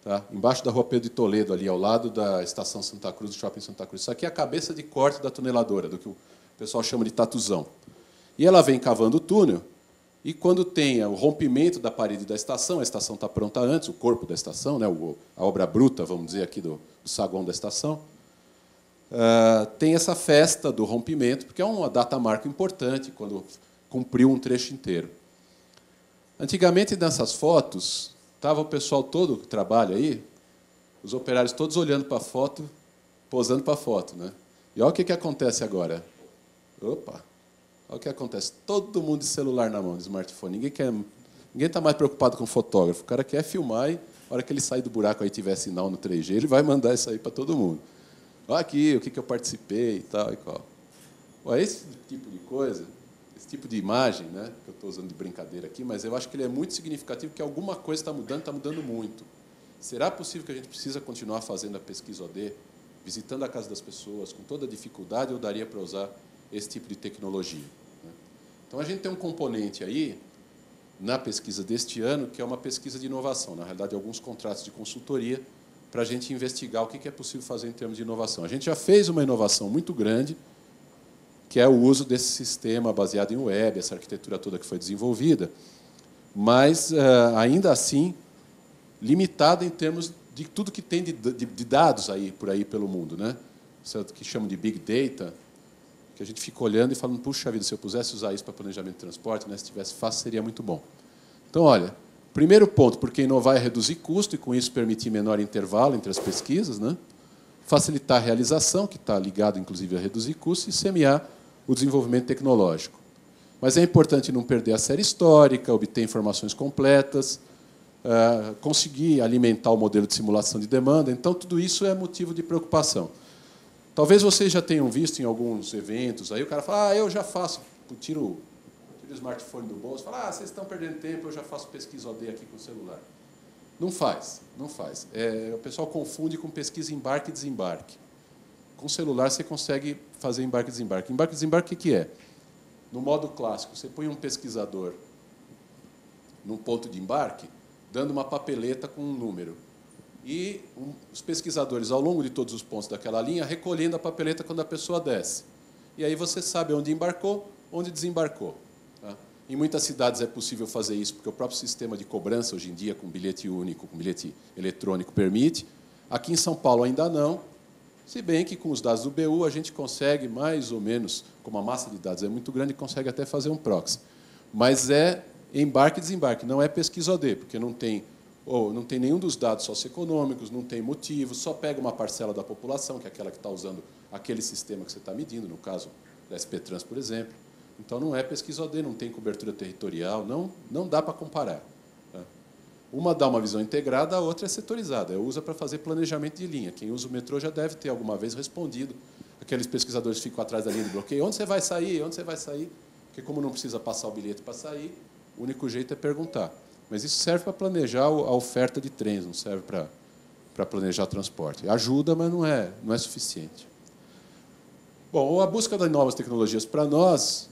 S2: Tá? Embaixo da Rua Pedro de Toledo, ali ao lado da estação Santa Cruz, do Shopping Santa Cruz. Isso aqui é a cabeça de corte da tuneladora, do que o pessoal chama de tatuzão. E ela vem cavando o túnel, e quando tem o rompimento da parede da estação, a estação está pronta antes, o corpo da estação, né, a obra bruta, vamos dizer, aqui do saguão da estação, tem essa festa do rompimento, porque é uma data marco importante, quando cumpriu um trecho inteiro. Antigamente, nessas fotos, estava o pessoal todo que trabalha aí, os operários todos olhando para a foto, posando para a foto, né? E olha o que acontece agora. Opa! Olha o que acontece. Todo mundo de celular na mão, de smartphone. Ninguém está mais preocupado com o fotógrafo. O cara quer filmar e, na hora que ele sair do buraco e tiver sinal no 3G, ele vai mandar isso aí para todo mundo. Olha aqui o que eu participei e tal e qual. Olha, esse tipo de coisa, esse tipo de imagem, né, que eu estou usando de brincadeira aqui, mas eu acho que ele é muito significativo, porque alguma coisa está mudando muito. Será possível que a gente precisa continuar fazendo a pesquisa OD, visitando a casa das pessoas, com toda a dificuldade, ou daria para usar esse tipo de tecnologia? Então, a gente tem um componente aí, na pesquisa deste ano, que é uma pesquisa de inovação, na realidade, alguns contratos de consultoria, para a gente investigar o que é possível fazer em termos de inovação. A gente já fez uma inovação muito grande, que é o uso desse sistema baseado em web, essa arquitetura toda que foi desenvolvida, mas, ainda assim, limitada em termos de tudo que tem de dados aí, por aí pelo mundo, né? Isso é o que chamam de Big Data, que a gente fica olhando e falando, puxa vida, se eu pudesse usar isso para planejamento de transporte, né, se tivesse fácil, seria muito bom. Então, olha, primeiro ponto, porque inovar é reduzir custo e, com isso, permitir menor intervalo entre as pesquisas, né? Facilitar a realização, que está ligado, inclusive, a reduzir custos, e semear o desenvolvimento tecnológico. Mas é importante não perder a série histórica, obter informações completas, conseguir alimentar o modelo de simulação de demanda. Então, tudo isso é motivo de preocupação. Talvez vocês já tenham visto em alguns eventos, aí o cara fala, eu já faço, tiro o smartphone do bolso, fala, vocês estão perdendo tempo, eu já faço pesquisa OD aqui com o celular. Não faz, não faz. O pessoal confunde com pesquisa embarque e desembarque. Com o celular você consegue fazer embarque e desembarque. Embarque e desembarque, o que é? No modo clássico, você põe um pesquisador num ponto de embarque, dando uma papeleta com um número. E os pesquisadores, ao longo de todos os pontos daquela linha, recolhendo a papeleta quando a pessoa desce. E aí você sabe onde embarcou, onde desembarcou. Tá? Em muitas cidades é possível fazer isso, porque o próprio sistema de cobrança, hoje em dia, com bilhete único, com bilhete eletrônico, permite. Aqui em São Paulo ainda não, se bem que com os dados do BU a gente consegue, mais ou menos, como a massa de dados é muito grande, consegue até fazer um proxy. Mas é embarque e desembarque, não é pesquisa OD, porque não tem nenhum dos dados socioeconômicos, não tem motivo, só pega uma parcela da população, que é aquela que está usando aquele sistema que você está medindo, no caso da SP-Trans, por exemplo. Então, não é pesquisa OD, não tem cobertura territorial, não dá para comparar. Tá? Uma dá uma visão integrada, a outra é setorizada, usa para fazer planejamento de linha. Quem usa o metrô já deve ter alguma vez respondido. Aqueles pesquisadores ficam atrás da linha de bloqueio, onde você vai sair? Onde você vai sair? Porque, como não precisa passar o bilhete para sair, o único jeito é perguntar. Mas isso serve para planejar a oferta de trens, não serve para planejar transporte. Ajuda, mas não é suficiente. Bom, a busca das novas tecnologias para nós,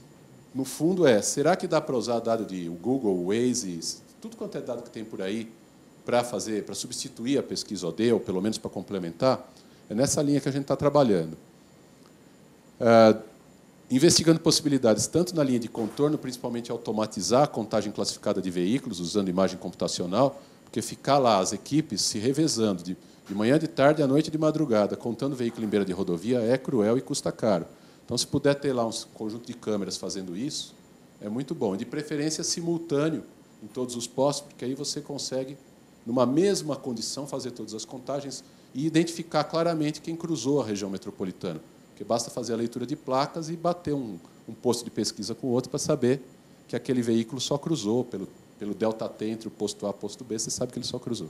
S2: no fundo, será que dá para usar dado de Google, Waze, tudo quanto é dado que tem por aí, para substituir a pesquisa OD, ou pelo menos para complementar? É nessa linha que a gente está trabalhando. Investigando possibilidades tanto na linha de contorno, principalmente automatizar a contagem classificada de veículos, usando imagem computacional, porque ficar lá as equipes se revezando de manhã, de tarde, à noite e de madrugada, contando veículo em beira de rodovia, é cruel e custa caro. Então, se puder ter lá um conjunto de câmeras fazendo isso, é muito bom. De preferência, simultâneo em todos os postos, porque aí você consegue, numa mesma condição, fazer todas as contagens e identificar claramente quem cruzou a região metropolitana. Porque basta fazer a leitura de placas e bater um posto de pesquisa com o outro para saber que aquele veículo só cruzou pelo delta T entre o posto A e o posto B, você sabe que ele só cruzou.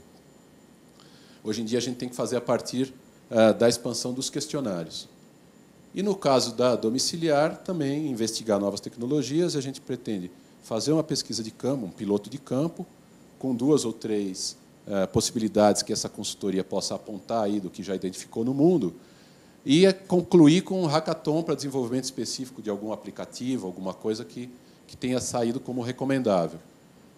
S2: Hoje em dia, a gente tem que fazer a partir da expansão dos questionários. E, no caso da domiciliar, também investigar novas tecnologias. A gente pretende fazer uma pesquisa de campo, um piloto de campo, com 2 ou 3 possibilidades que essa consultoria possa apontar aí do que já identificou no mundo, e concluir com um hackathon para desenvolvimento específico de algum aplicativo, alguma coisa que tenha saído como recomendável.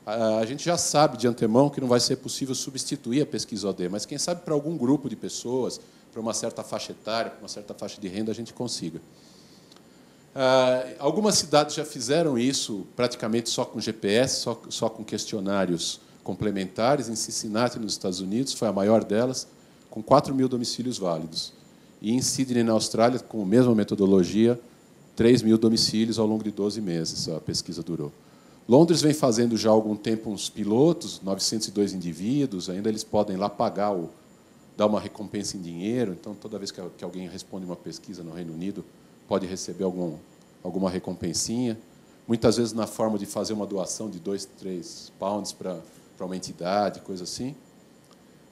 S2: A gente já sabe de antemão que não vai ser possível substituir a pesquisa OD, mas, quem sabe, para algum grupo de pessoas, para uma certa faixa etária, para uma certa faixa de renda, a gente consiga. Algumas cidades já fizeram isso praticamente só com GPS, só com questionários complementares. Em Cincinnati, nos Estados Unidos, foi a maior delas, com 4.000 domicílios válidos. E em Sydney, na Austrália, com a mesma metodologia, 3.000 domicílios ao longo de 12 meses a pesquisa durou. Londres vem fazendo já há algum tempo uns pilotos, 902 indivíduos, ainda eles podem lá pagar, dar uma recompensa em dinheiro. Então, toda vez que alguém responde uma pesquisa no Reino Unido, pode receber alguma recompensinha. Muitas vezes na forma de fazer uma doação de 2, 3 pounds para uma entidade, coisa assim.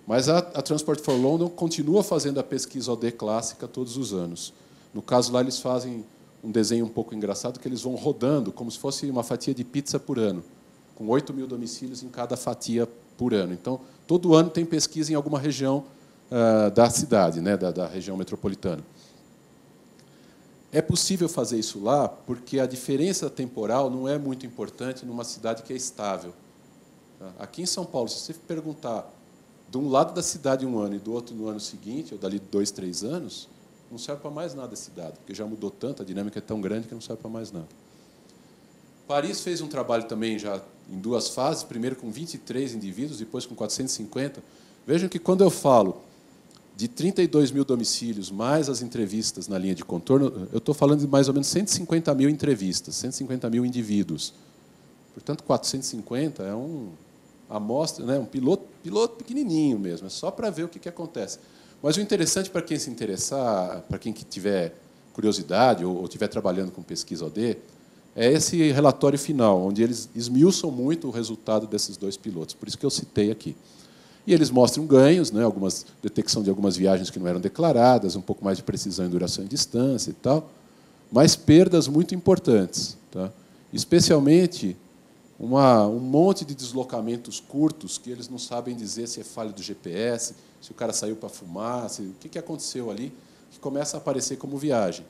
S2: Mas a Transport for London continua fazendo a pesquisa OD clássica todos os anos. No caso, lá eles fazem um desenho um pouco engraçado, que eles vão rodando como se fosse uma fatia de pizza por ano, com 8.000 domicílios em cada fatia por ano. Então, todo ano tem pesquisa em alguma região da cidade, né, da região metropolitana. É possível fazer isso lá porque a diferença temporal não é muito importante numa cidade que é estável. Aqui em São Paulo, se você perguntar de um lado da cidade um ano e do outro no ano seguinte, ou dali 2, 3 anos, não serve para mais nada esse dado, porque já mudou tanto, a dinâmica é tão grande que não serve para mais nada. Paris fez um trabalho também já em 2 fases, primeiro com 23 indivíduos, depois com 450. Vejam que, quando eu falo de 32.000 domicílios, mais as entrevistas na linha de contorno, eu estou falando de mais ou menos 150.000 entrevistas, 150.000 indivíduos. Portanto, 450 é uma amostra, né, um piloto pequenininho mesmo, é só para ver o que acontece. Mas o interessante, para quem se interessar, para quem tiver curiosidade ou estiver trabalhando com pesquisa OD, é esse relatório final, onde eles esmiuçam muito o resultado desses 2 pilotos. Por isso que eu citei aqui. E eles mostram ganhos, né, detecção de algumas viagens que não eram declaradas, um pouco mais de precisão em duração e distância e tal, mas perdas muito importantes. Tá? Especialmente um monte de deslocamentos curtos que eles não sabem dizer se é falha do GPS, se o cara saiu para fumar, o que aconteceu ali, que começa a aparecer como viagem.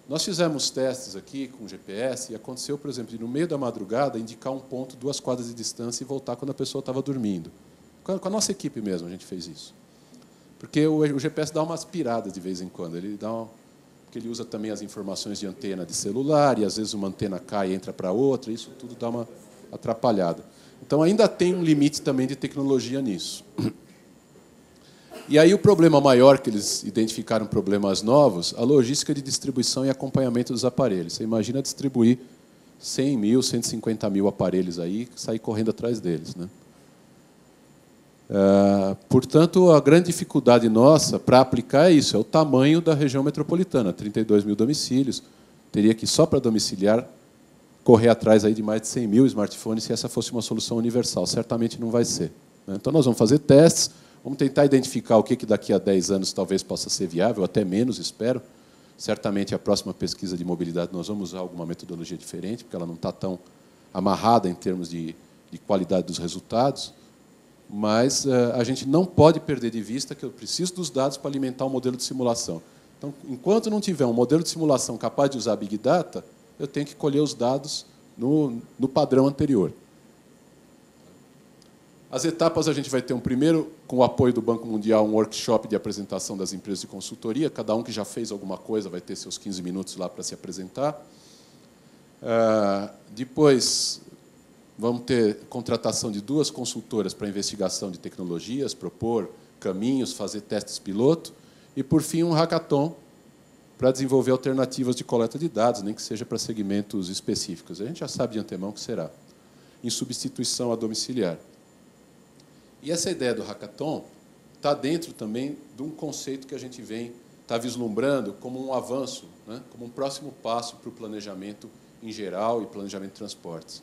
S2: Nós fizemos testes aqui com GPS e aconteceu, por exemplo, de, no meio da madrugada, indicar um ponto 2 quadras de distância e voltar quando a pessoa estava dormindo. Com a nossa equipe mesmo a gente fez isso. Porque o GPS dá umas piradas de vez em quando. Porque ele usa também as informações de antena de celular, e às vezes uma antena cai e entra para outra, isso tudo dá uma atrapalhada. Então, ainda tem um limite também de tecnologia nisso. E aí o problema maior, que eles identificaram problemas novos, a logística de distribuição e acompanhamento dos aparelhos. Você imagina distribuir 100.000, 150.000 aparelhos aí, sair correndo atrás deles, né? Portanto, a grande dificuldade nossa para aplicar é isso, é o tamanho da região metropolitana, 32.000 domicílios. Teria que, só para domiciliar, correr atrás aí de mais de 100.000 smartphones, se essa fosse uma solução universal. Certamente não vai ser. Então, nós vamos fazer testes, vamos tentar identificar o que daqui a 10 anos talvez possa ser viável, até menos, espero. Certamente, a próxima pesquisa de mobilidade nós vamos usar alguma metodologia diferente, porque ela não está tão amarrada em termos de qualidade dos resultados. Mas a gente não pode perder de vista que eu preciso dos dados para alimentar um modelo de simulação. Então, enquanto não tiver um modelo de simulação capaz de usar Big Data, eu tenho que colher os dados no padrão anterior. As etapas, a gente vai ter primeiro, com o apoio do Banco Mundial, um workshop de apresentação das empresas de consultoria. Cada um que já fez alguma coisa vai ter seus 15 minutos lá para se apresentar. Depois, vamos ter contratação de 2 consultoras para investigação de tecnologias, propor caminhos, fazer testes piloto. E, por fim, um hackathon para desenvolver alternativas de coleta de dados, nem que seja para segmentos específicos. A gente já sabe de antemão que será, em substituição à domiciliar. E essa ideia do hackathon está dentro também de um conceito que a gente está vislumbrando como um avanço, né, como um próximo passo para o planejamento em geral e planejamento de transportes.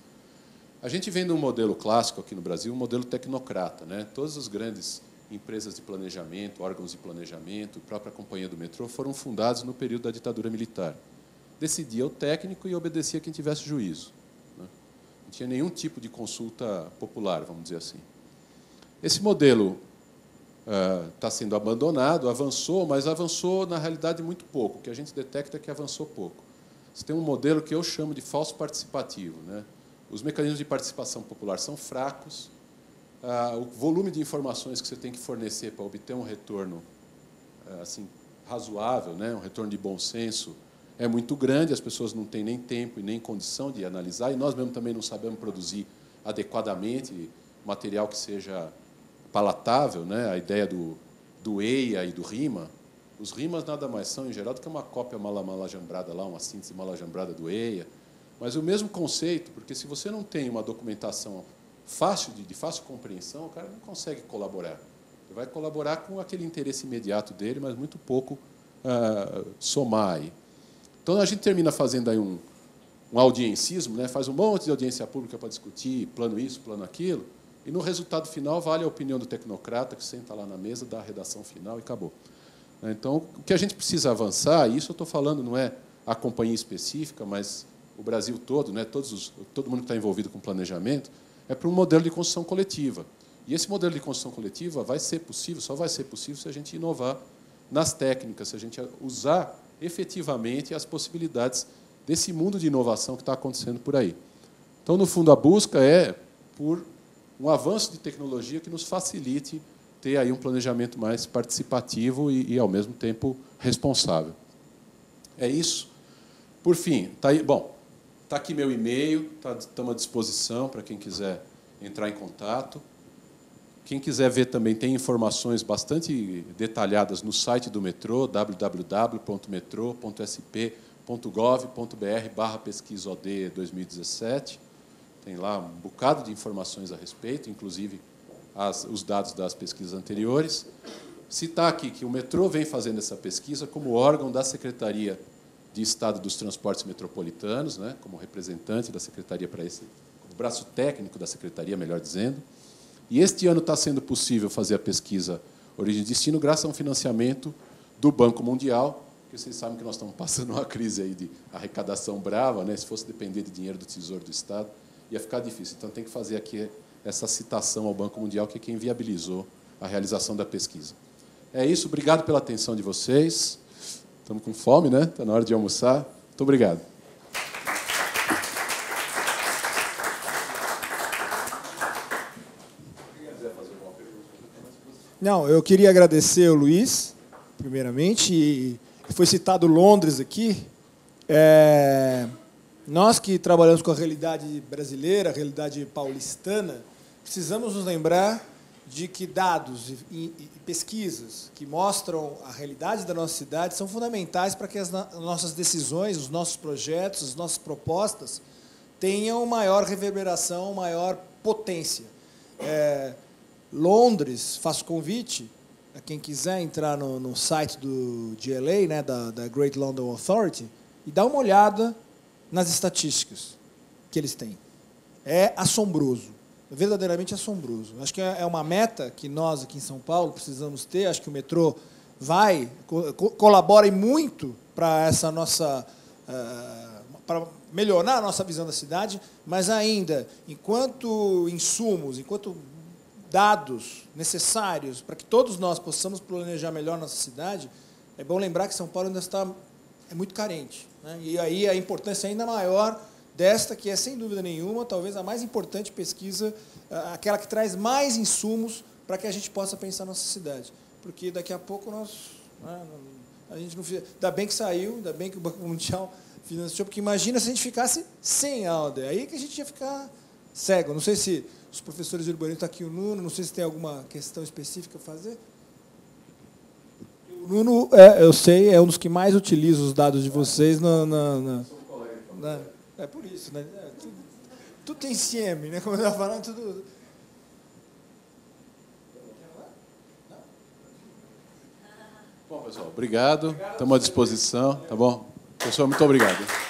S2: A gente vem de um modelo clássico aqui no Brasil, um modelo tecnocrata, né? Todas as grandes empresas de planejamento, órgãos de planejamento, a própria companhia do metrô, foram fundados no período da ditadura militar. Decidia o técnico e obedecia quem tivesse juízo, né? Não tinha nenhum tipo de consulta popular, vamos dizer assim. Esse modelo está sendo abandonado, avançou, mas avançou, na realidade, muito pouco. O que a gente detecta é que avançou pouco. Você tem um modelo que eu chamo de falso participativo, né? Os mecanismos de participação popular são fracos, o volume de informações que você tem que fornecer para obter um retorno assim, razoável, né? Um retorno de bom senso, é muito grande, as pessoas não têm nem tempo e nem condição de analisar, e nós mesmos também não sabemos produzir adequadamente material que seja palatável, né? A ideia do EIA e do RIMA. Os RIMAs nada mais são, em geral, do que uma cópia malajambrada lá, uma síntese malajambrada do EIA. Mas o mesmo conceito, porque se você não tem uma documentação fácil, de fácil compreensão, o cara não consegue colaborar. Ele vai colaborar com aquele interesse imediato dele, mas muito pouco somar aí. Então, a gente termina fazendo aí um audiencismo, né? Faz um monte de audiência pública para discutir plano isso, plano aquilo, e, no resultado final, vale a opinião do tecnocrata, que senta lá na mesa, dá a redação final e acabou. Então, o que a gente precisa avançar, e isso eu estou falando não é a companhia específica, mas o Brasil todo, né, todo mundo que está envolvido com planejamento, é para um modelo de construção coletiva. E esse modelo de construção coletiva vai ser possível, só vai ser possível se a gente inovar nas técnicas, se a gente usar efetivamente as possibilidades desse mundo de inovação que está acontecendo por aí. Então, no fundo, a busca é por um avanço de tecnologia que nos facilite ter aí um planejamento mais participativo e ao mesmo tempo, responsável. É isso. Por fim, tá aí, bom, está aqui meu e-mail, estamos à disposição para quem quiser entrar em contato. Quem quiser ver também, tem informações bastante detalhadas no site do metrô, www.metrô.sp.gov.br/pesquisa-OD 2017. Tem lá um bocado de informações a respeito, inclusive os dados das pesquisas anteriores. Citar aqui que o metrô vem fazendo essa pesquisa como órgão da Secretaria de Estado dos Transportes Metropolitanos, né, como representante da Secretaria para esse, como braço técnico da Secretaria, melhor dizendo. E este ano está sendo possível fazer a pesquisa Origem e Destino graças a um financiamento do Banco Mundial, porque vocês sabem que nós estamos passando uma crise aí de arrecadação brava, né? Se fosse depender de dinheiro do Tesouro do Estado, ia ficar difícil. Então, tem que fazer aqui essa citação ao Banco Mundial, que é quem viabilizou a realização da pesquisa. É isso, obrigado pela atenção de vocês. Estamos com fome, né? Está na hora de almoçar. Muito obrigado.
S1: Não, eu queria agradecer ao Luiz, primeiramente, e foi citado Londres aqui. Nós que trabalhamos com a realidade brasileira, a realidade paulistana, precisamos nos lembrar de que dados e pesquisas que mostram a realidade da nossa cidade são fundamentais para que as nossas decisões, os nossos projetos, as nossas propostas tenham maior reverberação, maior potência. Londres, faço convite a quem quiser entrar no site do GLA, né, da Great London Authority, e dar uma olhada nas estatísticas que eles têm. É assombroso, é verdadeiramente assombroso. Acho que é uma meta que nós aqui em São Paulo precisamos ter. Acho que o metrô colabora muito para essa nossa para melhorar a nossa visão da cidade, mas ainda, enquanto insumos, enquanto dados necessários para que todos nós possamos planejar melhor nossa cidade, é bom lembrar que São Paulo ainda é muito carente, né? E aí a importância ainda maior desta, que é, sem dúvida nenhuma, talvez a mais importante pesquisa, aquela que traz mais insumos para que a gente possa pensar nossa cidade. Porque daqui a pouco a gente não... Ainda bem que saiu, ainda bem que o Banco Mundial financiou, porque imagina se a gente ficasse sem a ALDE, aí que a gente ia ficar cego. Não sei se os professores de urbanismo estão aqui, o Nuno, não sei se tem alguma questão específica a fazer.
S3: Eu
S1: O Nuno, eu sei, é um dos que mais utiliza os dados de vocês é por isso, né? Tudo tem CM, né? Como eu estava falando, tudo...
S2: Bom, pessoal, obrigado. Estamos à disposição, tá bom? Pessoal, muito obrigado.